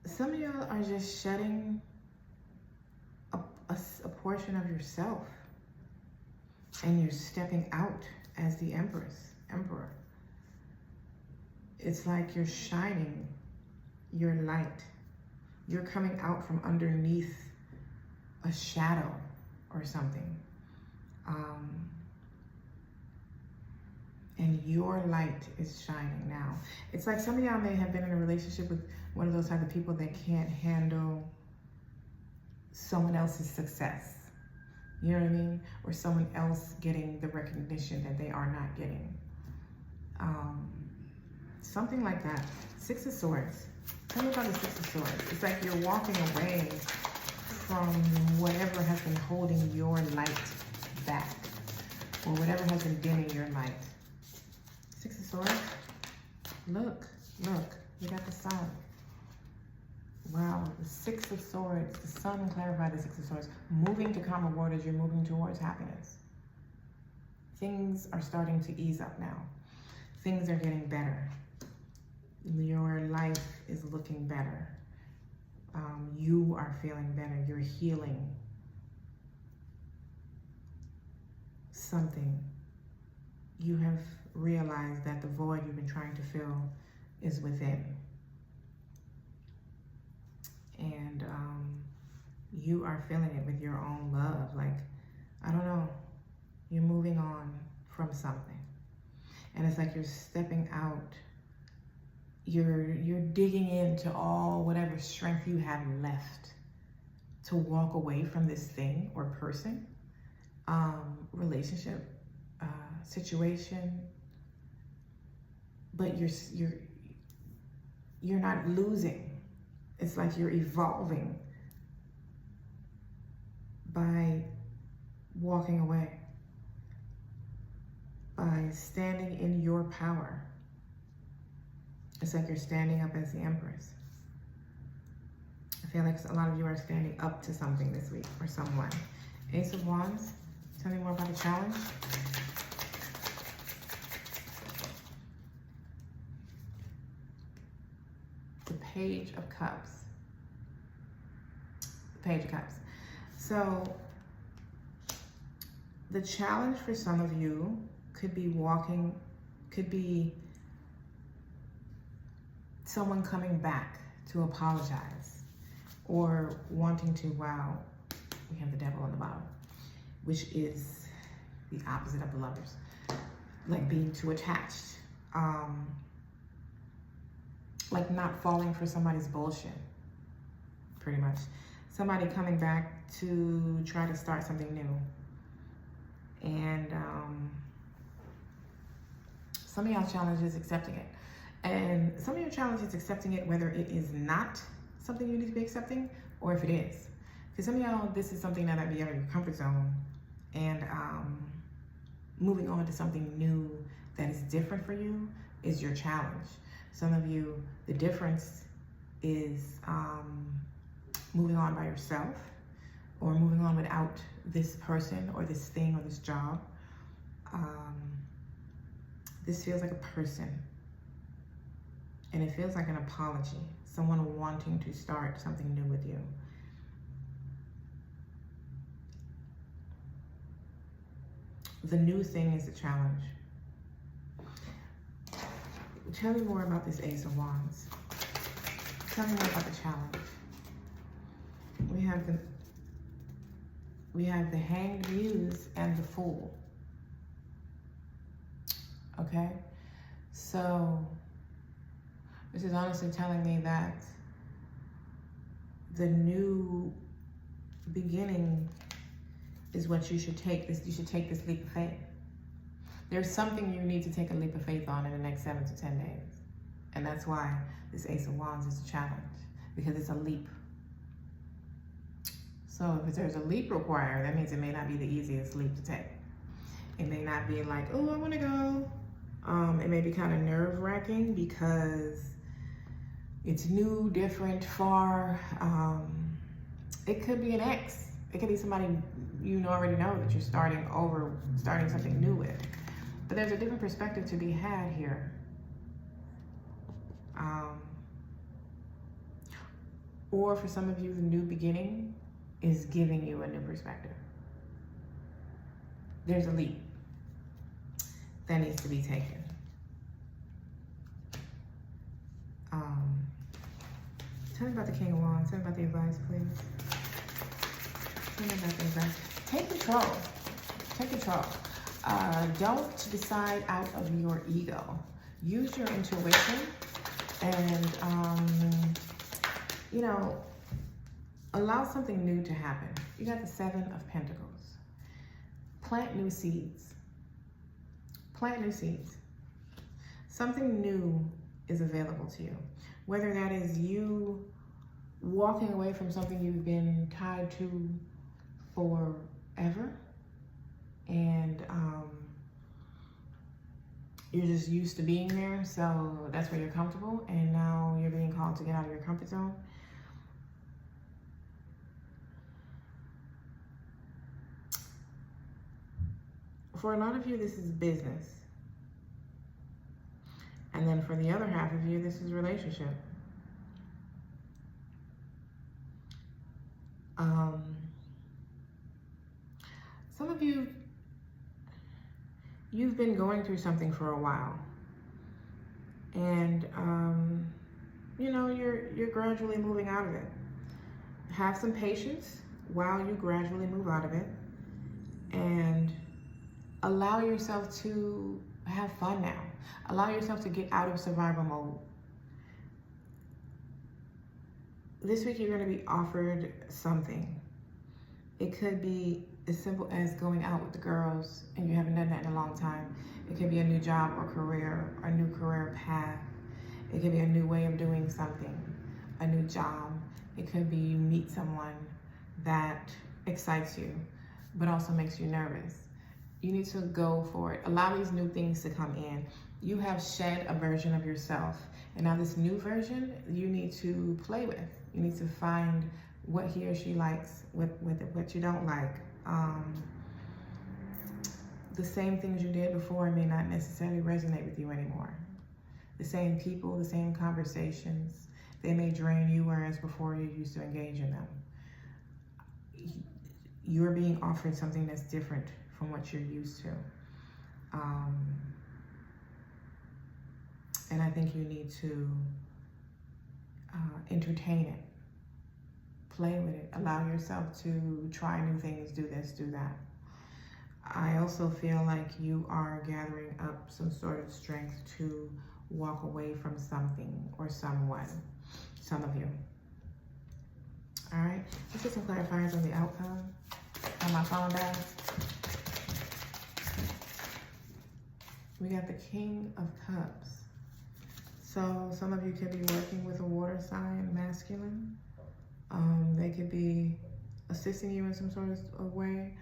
Some of y'all are just shedding a portion of yourself, and you're stepping out as the Emperor. It's like you're shining your light. You're coming out from underneath a shadow or something. And your light is shining now. It's like some of y'all may have been in a relationship with one of those type of people that can't handle someone else's success. You know what I mean? Or someone else getting the recognition that they are not getting. Something like that. 6 of Swords. Tell me about the 6 of Swords. It's like you're walking away from whatever has been holding your light back, or whatever has been dimming your light. 6 of Swords. Look, look, We got the Sun. Wow, the Six of Swords. The Sun clarified the Six of Swords. Moving to calmer waters, you're moving towards happiness. Things are starting to ease up now. Things are getting better. Your life is looking better. You are feeling better. You're healing something. You have realized that the void you've been trying to fill is within. And you are filling it with your own love. Like, I don't know, you're moving on from something. And it's like you're stepping out. You're digging into all whatever strength you have left to walk away from this thing or person, relationship, situation. But you're not losing. It's like you're evolving by walking away, by standing in your power. It's like you're standing up as the Empress. I feel like a lot of you are standing up to something this week or someone. Ace of Wands, tell me more about the challenge. The Page of Cups. The Page of Cups. So, the challenge for some of you could be someone coming back to apologize or wanting to, wow, we have the Devil on the bottom, which is the opposite of the Lovers, like being too attached, like not falling for somebody's bullshit, pretty much. Somebody coming back to try to start something new. And some of y'all challenge is accepting it. And some of your challenge is accepting it whether it is not something you need to be accepting or if it is. Because some of y'all, this is something that might be out of your comfort zone, and moving on to something new that is different for you is your challenge. Some of you, the difference is moving on by yourself or moving on without this person or this thing or this job. This feels like a person. And it feels like an apology. Someone wanting to start something new with you. The new thing is the challenge. Tell me more about this Ace of Wands. Tell me more about the challenge. We have the Hanged Muse and the Fool. Okay? So, this is honestly telling me that the new beginning is what you should take. You should take this leap of faith. There's something you need to take a leap of faith on in the next 7 to 10 days. And that's why this Ace of Wands is a challenge, because it's a leap. So if there's a leap required, that means it may not be the easiest leap to take. It may not be like, oh, I want to go. It may be kind of nerve-wracking because it's new, different, far. It could be an ex. It could be somebody you already know that you're starting something new with. But there's a different perspective to be had here. Or for some of you, the new beginning is giving you a new perspective. There's a leap that needs to be taken. Tell me about the King of Wands. Tell me about the advice, please. Tell me about the advice. Take control. Take control. Don't decide out of your ego. Use your intuition and, allow something new to happen. You got the Seven of Pentacles. Plant new seeds. Plant new seeds. Something new is available to you. Whether that is you walking away from something you've been tied to forever and you're just used to being there, so that's where you're comfortable, and now you're being called to get out of your comfort zone. For a lot of you, this is business. And then for the other half of you, this is relationship. Some of you, you've been going through something for a while. And, you know, you're gradually moving out of it. Have some patience while you gradually move out of it. And allow yourself to have fun now. Allow yourself to get out of survival mode. This week you're going to be offered something. It could be as simple as going out with the girls and you haven't done that in a long time. It could be a new job or career, or a new career path. It could be a new way of doing something, a new job. It could be you meet someone that excites you, but also makes you nervous. You need to go for it. Allow these new things to come in. You have shed a version of yourself, and now this new version you need to play with. You need to find what he or she likes, what you don't like. The same things you did before may not necessarily resonate with you anymore. The same people, the same conversations, they may drain you, whereas before you used to engage in them. You're being offered something that's different from what you're used to. And I think you need to entertain it, play with it, allow yourself to try new things, do this, do that. I also feel like you are gathering up some sort of strength to walk away from something or someone, some of you. All right, let's get some clarifiers on the outcome. On my phone died. We got the King of Cups. So some of you could be working with a water sign, masculine. They could be assisting you in some sort of way.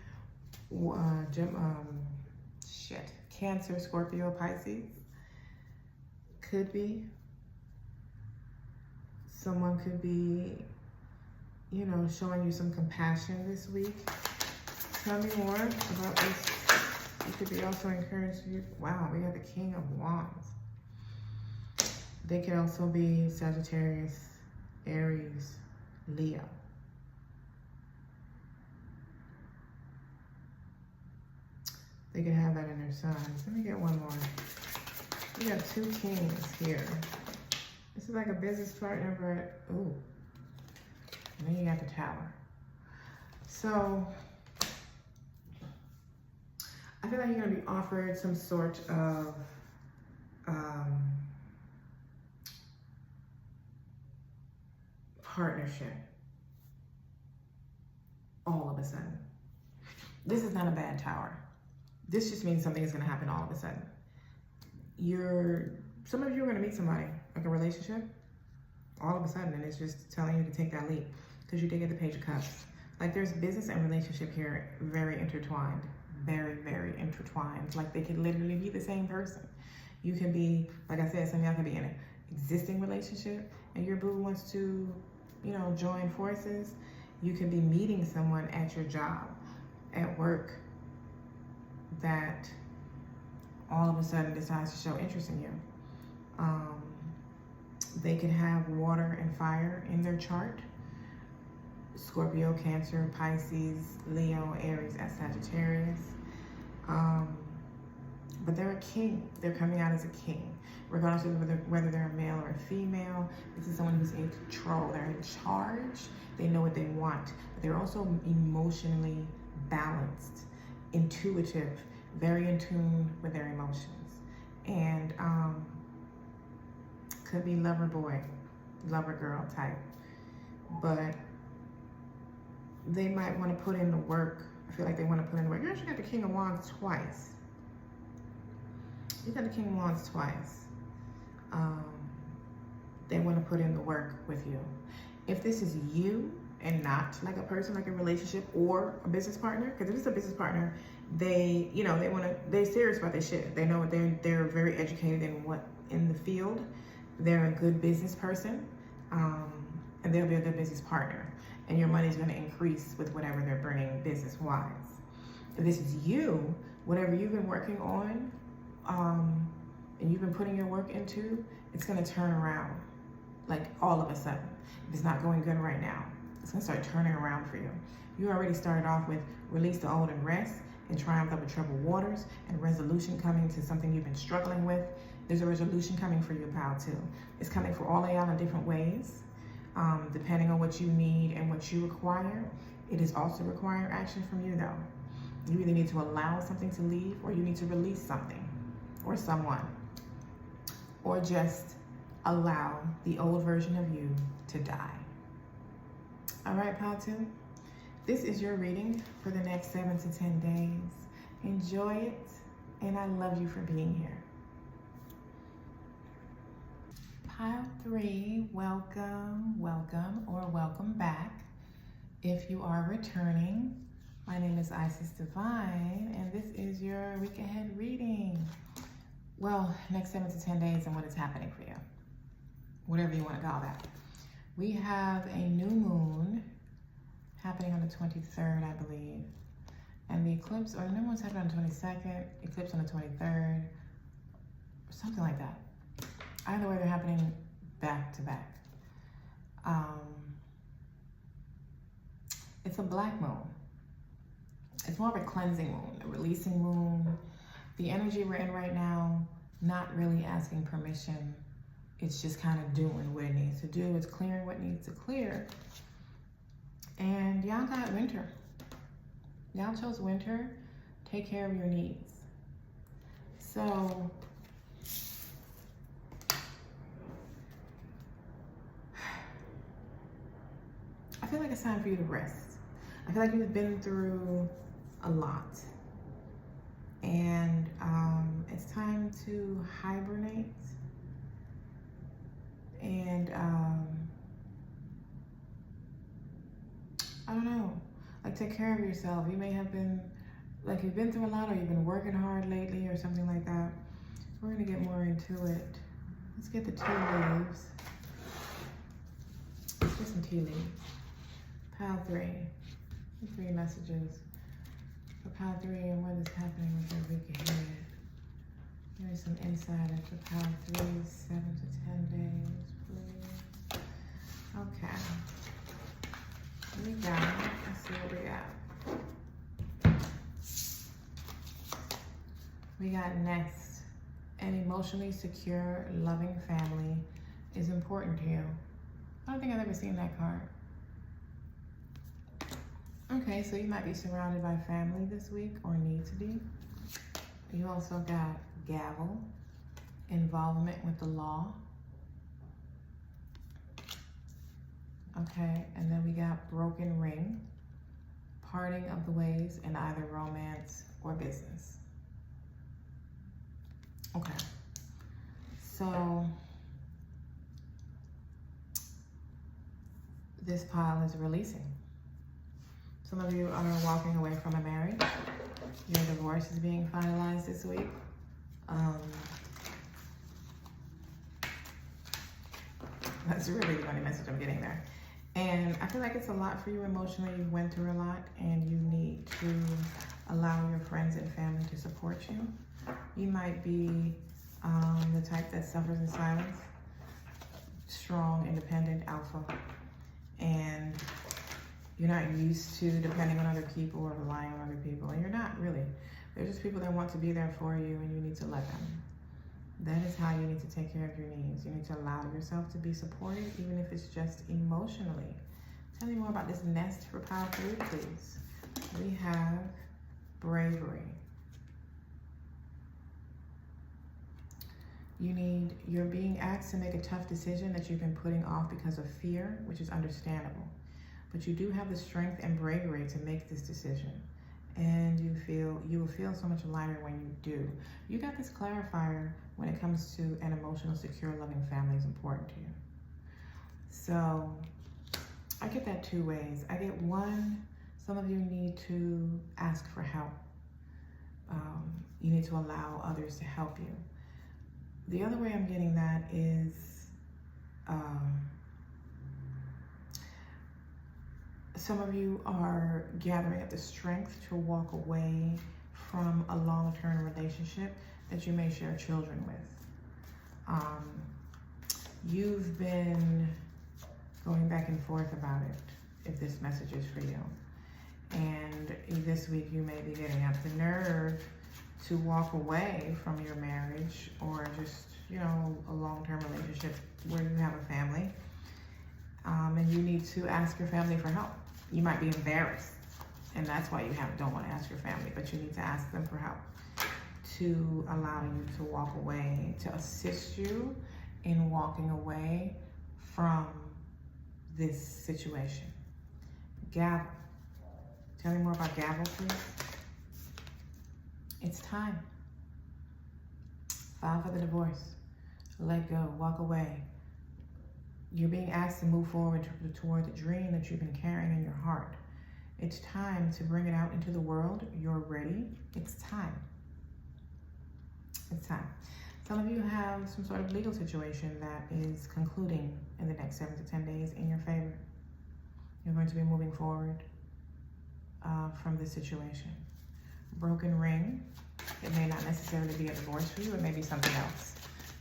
Cancer, Scorpio, Pisces. Could be. Someone could be, you know, showing you some compassion this week. Tell me more about this. You could be also encouraged. Wow, we got the King of Wands. They could also be Sagittarius, Aries, Leo. They could have that in their signs. Let me get one more. We got two kings here. This is like a business partner, but ooh. And then you got the Tower. So I feel like you're gonna be offered some sort of partnership all of a sudden. This is not a bad Tower. This just means something is gonna happen all of a sudden. Some of you are gonna meet somebody, like a relationship, all of a sudden, and it's just telling you to take that leap because you did get the Page of Cups. Like there's business and relationship here very intertwined, very, very intertwined. Like they could literally be the same person. You can be, like I said, some of y'all can be in an existing relationship and your boo wants to, you know, join forces. You can be meeting someone at your job, at work, that all of a sudden decides to show interest in you. They could have water and fire in their chart. Scorpio, Cancer, Pisces, Leo, Aries, and Sagittarius. But they're a king. They're coming out as a king. Regardless of whether they're a male or a female, this is someone who's in control. They're in charge. They know what they want. But they're also emotionally balanced, intuitive, very in tune with their emotions. And could be lover boy, lover girl type. But they might want to put in the work. I feel like they want to put in the work. You actually got the King of Wands twice. You got the King of Wands twice. They want to put in the work with you. If this is you and not like a person, like a relationship or a business partner, because if it's a business partner, They, you know, they're serious about their shit. They know they're very educated in the field. They're a good business person, and they'll be a good business partner. And your money's going to increase with whatever they're bringing business-wise. If this is you, whatever you've been working on, and you've been putting your work into, it's going to turn around, like all of a sudden. If it's not going good right now, it's going to start turning around for you. You already started off with release the old and rest, and triumph over troubled waters, and resolution coming to something you've been struggling with. There's a resolution coming for you, pal, too. It's coming for all of y'all in different ways, depending on what you need and what you require. It is also requiring action from you, though. You either need to allow something to leave, or you need to release something or someone, or just allow the old version of you to die. All right, pal, too. This is your reading for the next 7 to 10 days. Enjoy it, and I love you for being here. Pile 3, welcome, or welcome back. If you are returning, my name is Isis Divine, and this is your week ahead reading. Well, next 7 to 10 days and what is happening for you. Whatever you want to call that. We have a new moon happening on the 23rd, I believe. And the eclipse, or the new moon's happening on the 22nd, eclipse on the 23rd, or something like that. Either way, they're happening back to back. It's a black moon. It's more of a cleansing moon, a releasing moon. The energy we're in right now, not really asking permission. It's just kind of doing what it needs to do. It's clearing what needs to clear. And y'all got winter. Y'all chose winter. Take care of your needs. So, I feel like it's time for you to rest. I feel like you've been through a lot. And it's time to hibernate. And I don't know, like take care of yourself. You may have been, like you've been through a lot, or you've been working hard lately or something like that. We're gonna get more into it. Let's get the tea leaves. Let's get some tea leaves. Pile 3, 3 messages for pile 3 and what is happening with your week ahead. Give me some insight into pile 3, 7 to 10 days, please. Okay. We got it. Let's see what we got. We got next. An emotionally secure, loving family is important to you. I don't think I've ever seen that card. Okay, so you might be surrounded by family this week, or need to be. You also got gavel, involvement with the law. Okay, and then we got broken ring, parting of the ways in either romance or business. Okay, so this pile is releasing. Some of you are walking away from a marriage. Your divorce is being finalized this week. That's really the only message I'm getting there. And I feel like it's a lot for you emotionally. You've went through a lot, and you need to allow your friends and family to support you. You might be the type that suffers in silence, strong, independent, alpha, and you're not used to depending on other people or relying on other people, and you're not really. They're just people that want to be there for you, and you need to let them. That is how you need to take care of your needs. You need to allow yourself to be supported, even if it's just emotionally. Tell me more about this nest for pile 3, please. We have bravery. You're being asked to make a tough decision that you've been putting off because of fear, which is understandable. But you do have the strength and bravery to make this decision. And you will feel so much lighter when you do. You got this clarifier when it comes to an emotional, secure, loving family is important to you. So I get that 2 ways. I get 1, some of you need to ask for help. You need to allow others to help you. The other way I'm getting that is some of you are gathering up the strength to walk away from a long-term relationship that you may share children with. You've been going back and forth about it, if this message is for you. And this week you may be getting up the nerve to walk away from your marriage, or just, you know, a long-term relationship where you have a family. And you need to ask your family for help. You might be embarrassed, and that's why you don't want to ask your family, but you need to ask them for help to allow you to walk away, to assist you in walking away from this situation. Gavel. Tell me more about gavel, please. It's time. File for the divorce. Let go. Walk away. You're being asked to move forward toward the dream that you've been carrying in your heart. It's time to bring it out into the world. You're ready. It's time. It's time. Some of you have some sort of legal situation that is concluding in the next 7 to 10 days in your favor. You're going to be moving forward from this situation. Broken ring. It may not necessarily be a divorce for you. It may be something else.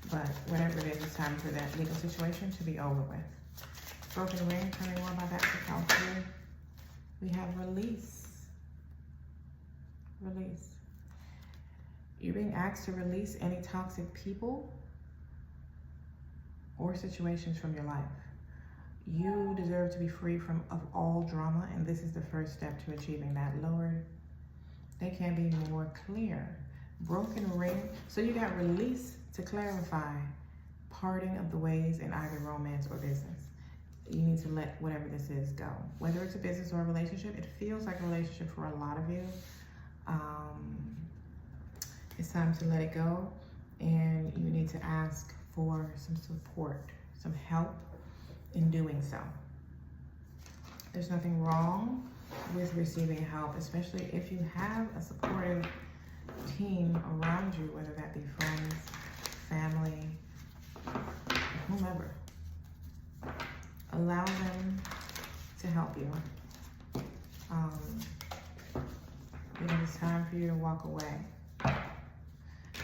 But whatever it is, it's time for that legal situation to be over with. Broken ring. Tell me more about that for California. We have release. Release. You're being asked to release any toxic people or situations from your life. You deserve to be free of all drama, and this is the first step to achieving that. Lord, they can be more clear. Broken ring. So you got release to clarify parting of the ways in either romance or business. You need to let whatever this is go. Whether it's a business or a relationship, it feels like a relationship for a lot of you. It's time to let it go, and you need to ask for some support, some help in doing so. There's nothing wrong with receiving help, especially if you have a supportive team around you, whether that be friends, family, whomever. Allow them to help you. It's time for you to walk away.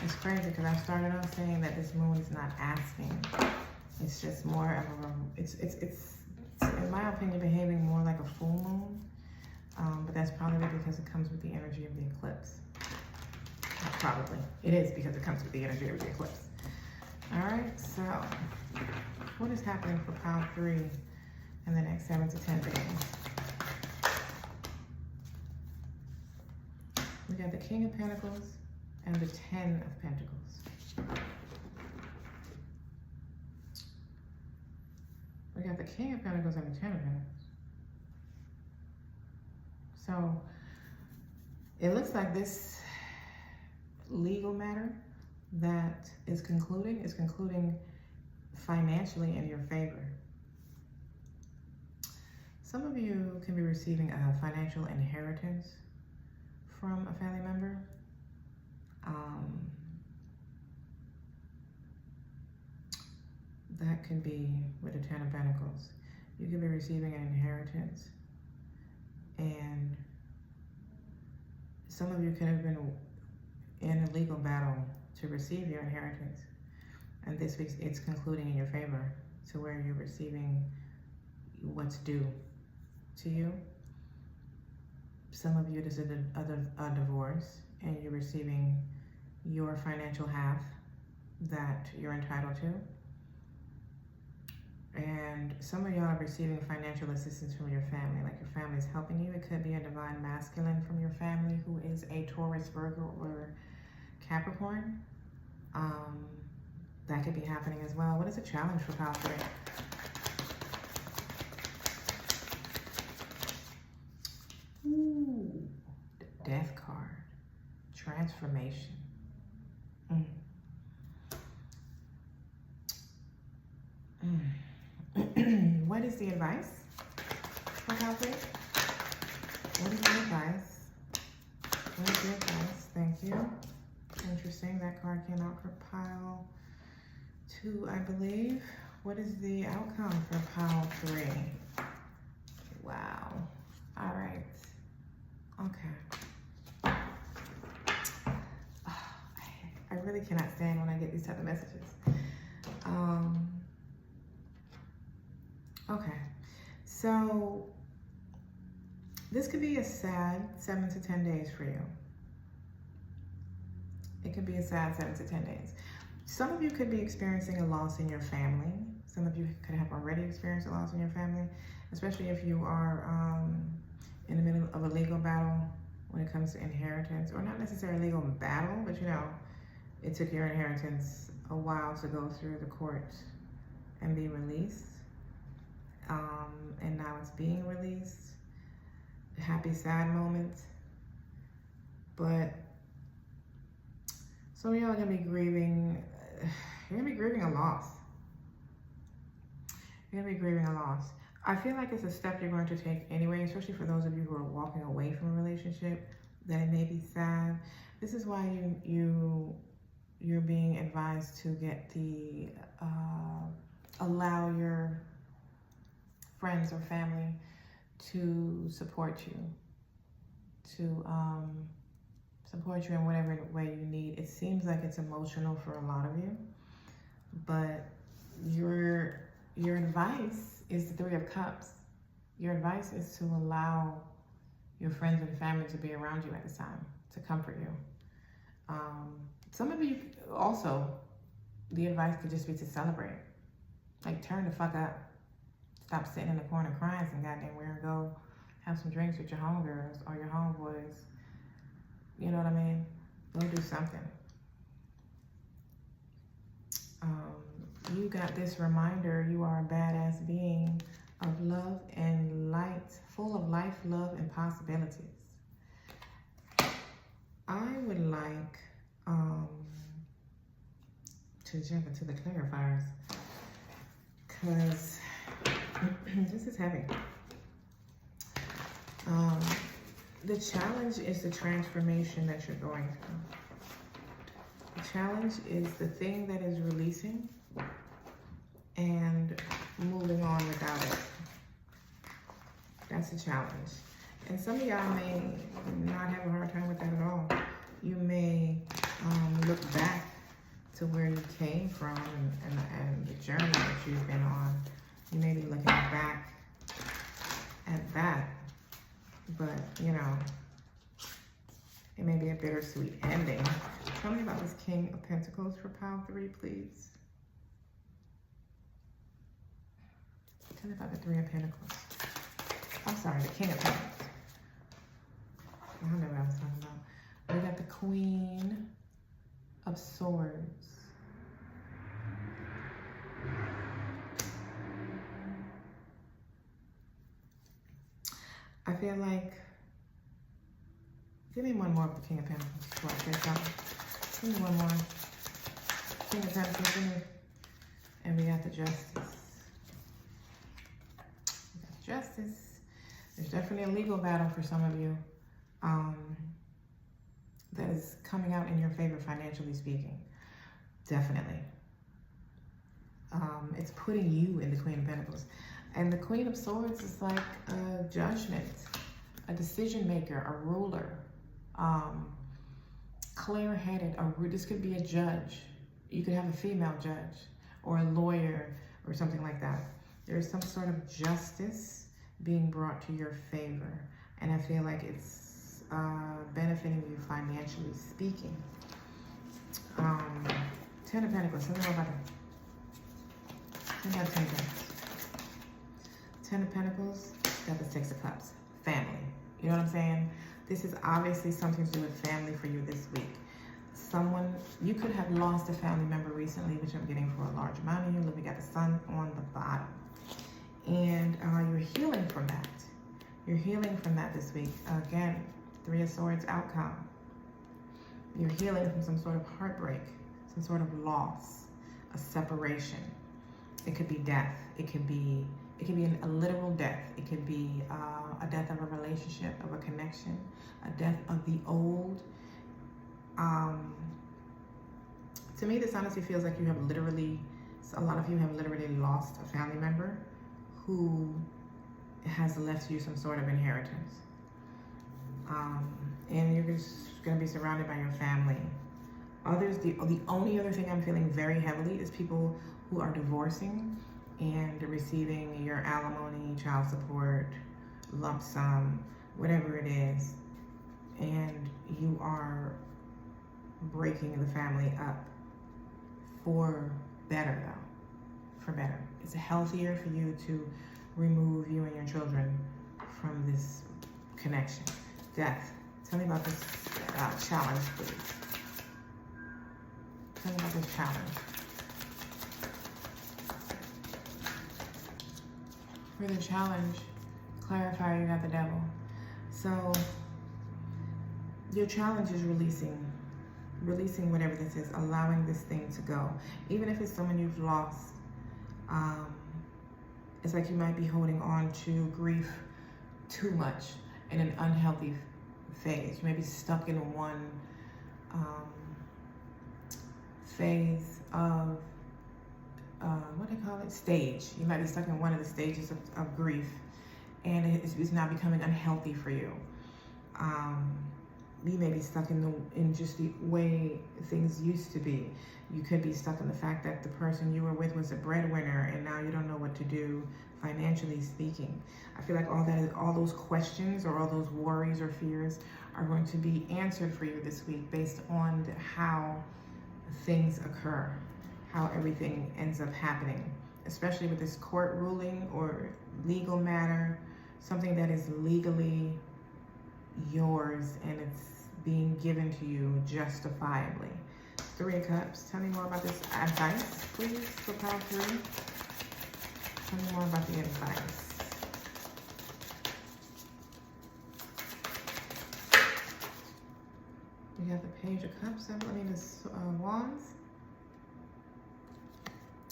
It's crazy because I started off saying that this moon is not asking. It's just more of a, it's in my opinion, behaving more like a full moon. But that's probably because it comes with the energy of the eclipse. Probably. It is because it comes with the energy of the eclipse. All right, so what is happening for pile 3 in the next 7 to 10 days? We got the King of Pentacles and the 10 of Pentacles. We got the King of Pentacles and the 10 of Pentacles. So it looks like this legal matter that is concluding financially in your favor. Some of you can be receiving a financial inheritance from a family member. That could be with the 10 of Pentacles. You could be receiving an inheritance, and some of you could have been in a legal battle to receive your inheritance, and this week it's concluding in your favor to where you're receiving what's due to you. Some of you, this is a divorce, and you're receiving your financial half that you're entitled to. And some of y'all are receiving financial assistance from your family, like your family is helping you. It could be a divine masculine from your family who is a Taurus, Virgo, or Capricorn. That could be happening as well. What is a challenge for pile 3? Ooh, the Death card. Transformation. What is the advice for pile 3? What is the advice What is the advice? Thank you. Interesting. That card came out for pile 2, I believe. What is the outcome for pile 3? Wow. All right. Okay. I really cannot stand when I get these type of messages. Okay. So this could be a sad 7 to 10 days for you. It could be a sad 7 to 10 days. Some of you could be experiencing a loss in your family. Some of you could have already experienced a loss in your family, especially if you are in the middle of a legal battle when it comes to inheritance, or not necessarily a legal battle, but you know, it took your inheritance a while to go through the court and be released. And now it's being released. Happy, sad moment. But some of y'all are gonna be grieving. You're gonna be grieving a loss. You're gonna be grieving a loss. I feel like it's a step you're going to take anyway, especially for those of you who are walking away from a relationship, that it may be sad. This is why you're being advised to get the, allow your friends or family to support you, support you in whatever way you need. It seems like it's emotional for a lot of you, but your advice is the 3 of Cups. Your advice is to allow your friends and family to be around you at this time, to comfort you. Some of you also, the advice could just be to celebrate. Like, turn the fuck up. Stop sitting in the corner crying some goddamn where and go have some drinks with your homegirls or your homeboys. You know what I mean? Go do something. You got this reminder, you are a badass being of love and light, full of life, love, and possibilities. I would like to jump into the clarifiers, because this is heavy. The challenge is the transformation that you're going through. The challenge is the thing that is releasing and moving on without it. That's the challenge. And some of y'all may not have a hard time with that at all. You may look back to where you came from and the journey that you've been on. You may be looking back at that, but you know, it may be a bittersweet ending. Tell me about this King of Pentacles for pile 3, please. Tell me about the 3 of Pentacles. I'm sorry, the King of Pentacles. I don't know what I was talking about. We got the Queen of Swords. I feel like, give me one more of the King of Pentacles before I say something. Give me one more. King of Pentacles, give me. And we got the Justice. We got the Justice. There's definitely a legal battle for some of you that is coming out in your favor, financially speaking. Definitely. It's putting you in the Queen of Pentacles. And the Queen of Swords is like a judgment, a decision maker, a ruler, clear-headed. This could be a judge. You could have a female judge or a lawyer or something like that. There's some sort of justice being brought to your favor. And I feel like it's benefiting you financially speaking. 10 of Pentacles. Tell me more about that. 10 of Pentacles. 10 of Pentacles. Got the 6 of Cups. Family. You know what I'm saying? This is obviously something to do with family for you this week. You could have lost a family member recently, which I'm getting for a large amount of you. Look, we got the Sun on the bottom. And you're healing from that. You're healing from that this week. Again, 3 of Swords outcome. You're healing from some sort of heartbreak, some sort of loss, a separation. It could be death. It could be It could be a literal death. It could be a death of a relationship, of a connection, a death of the old. To me, this honestly feels like you have literally, a lot of you have literally lost a family member who has left you some sort of inheritance. And you're just going to be surrounded by your family. Others, the only other thing I'm feeling very heavily is people who are divorcing and receiving your alimony, child support, lump sum, whatever it is, and you are breaking the family up for better, though, for better. It's healthier for you to remove you and your children from this connection. Death. Tell me about this challenge, please. Tell me about this challenge. For the challenge, clarify, you got the devil. So your challenge is releasing whatever this is, allowing this thing to go. Even if it's someone you've lost, it's like you might be holding on to grief too much in an unhealthy phase. You may be stuck in one phase of what do they call it? Stage. You might be stuck in one of the stages of grief, and it's now becoming unhealthy for you. You may be stuck in just the way things used to be. You could be stuck in the fact that the person you were with was a breadwinner, and now you don't know what to do financially speaking. I feel like all those questions or all those worries or fears are going to be answered for you this week based on how things occur, how everything ends up happening, especially with this court ruling or legal matter, something that is legally yours and it's being given to you justifiably. 3 of Cups. Tell me more about this advice, please, for pile 3. Tell me more about the advice. We got the Page of Cups. I mean, the Wands.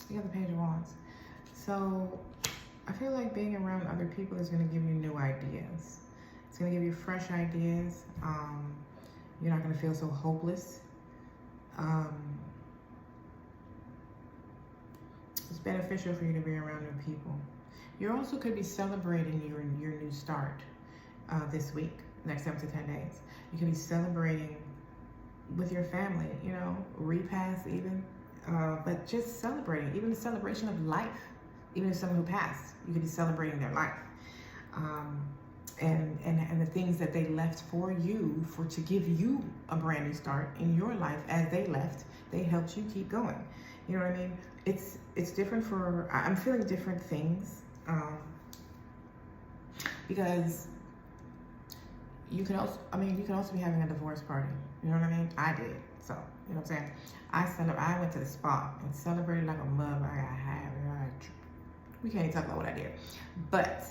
You got the Page of Wands. So I feel like being around other people is going to give you new ideas. It's going to give you fresh ideas. You're not going to feel so hopeless. It's beneficial for you to be around new people. You also could be celebrating your new start this week, next 7 to 10 days. You could be celebrating with your family, you know, repast even, but just celebrating, even the celebration of life. Even if someone who passed, you could be celebrating their life. And the things that they left for you, to give you a brand new start in your life. As they left, they helped you keep going. You know what I mean? It's different for, I'm feeling different things, because you can also be having a divorce party. You know what I mean? I did. So, you know what I'm saying? I went to the spa and celebrated like a mother. We can't even talk about what I did. But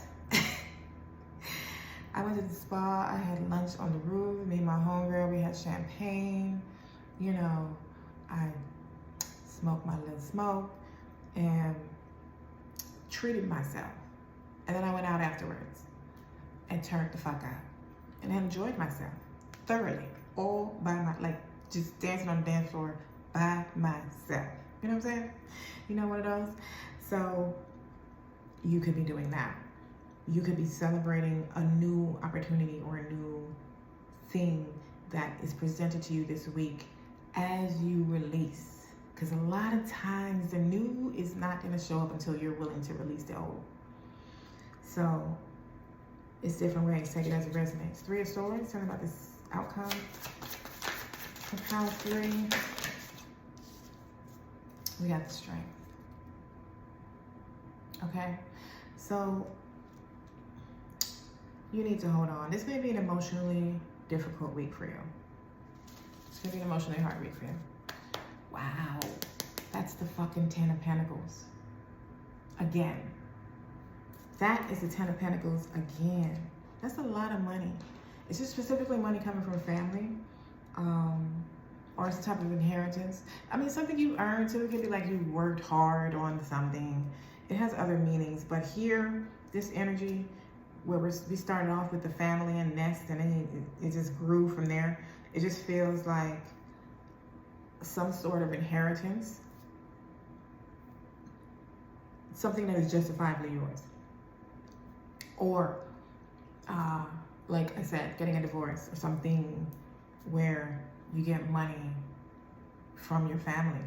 I went to the spa. I had lunch on the roof. Me and my homegirl, we had champagne. You know, I smoked my little smoke and treated myself. And then I went out afterwards and turned the fuck out. And I enjoyed myself thoroughly, all by just dancing on the dance floor by myself. You know what I'm saying? You know, one of those. So you could be doing that. You could be celebrating a new opportunity or a new thing that is presented to you this week as you release. Because a lot of times the new is not going to show up until you're willing to release the old. So it's different ways. Take it as it resonates. 3 of Swords. Tell me about this outcome. And pile 3. We got the Strength. Okay? So you need to hold on. This may be an emotionally difficult week for you. It's going to be an emotionally hard week for you. Wow. That's the fucking 10 of Pentacles. Again. That is the 10 of Pentacles again. That's a lot of money. It's just specifically money coming from family. Or it's a type of inheritance. I mean, something you earned too. It could be like you worked hard on something. it has other meanings, but here, this energy, where we started off with the family and nest, and then it just grew from there. It just feels like some sort of inheritance, something that is justifiably yours. Or, like I said, getting a divorce, or something where you get money from your family,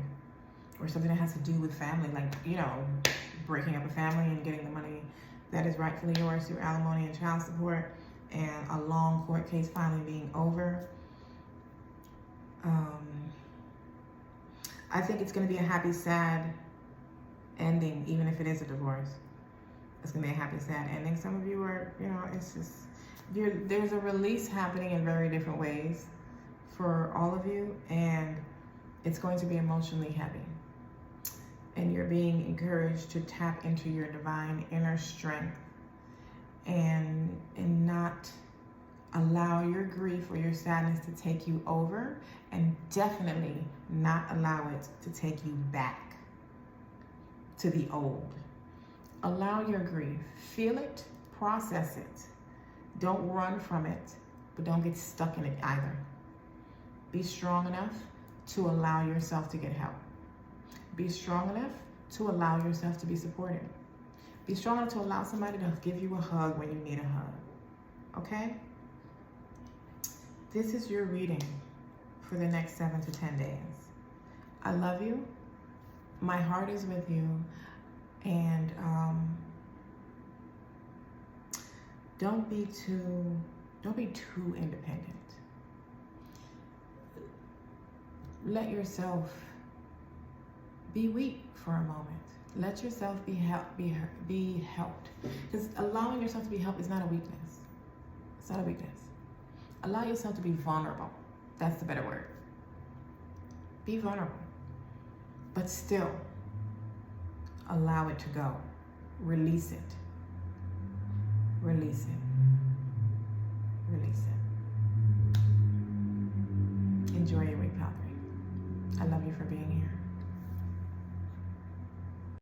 or something that has to do with family, like, you know, breaking up a family and getting the money that is rightfully yours through alimony and child support, and a long court case finally being over. I think it's going to be a happy, sad ending, even if it is a divorce. It's going to be a happy, sad ending. Some of you are, you know, it's just, there's a release happening in very different ways for all of you, and it's going to be emotionally heavy. And you're being encouraged to tap into your divine inner strength and not allow your grief or your sadness to take you over, and definitely not allow it to take you back to the old. Allow your grief. Feel it, process it. Don't run from it, but don't get stuck in it either. Be strong enough to allow yourself to get help. Be strong enough to allow yourself to be supported. Be strong enough to allow somebody to give you a hug when you need a hug. Okay? This is your reading for the next 7 to 10 days. I love you. My heart is with you. And don't be too independent. Let yourself be weak for a moment. Let yourself be helped. Because allowing yourself to be helped is not a weakness. It's not a weakness. Allow yourself to be vulnerable. That's the better word. Be vulnerable. But still, allow it to go. Release it. Release it. Release it. Enjoy your week, Pal 3. I love you for being here.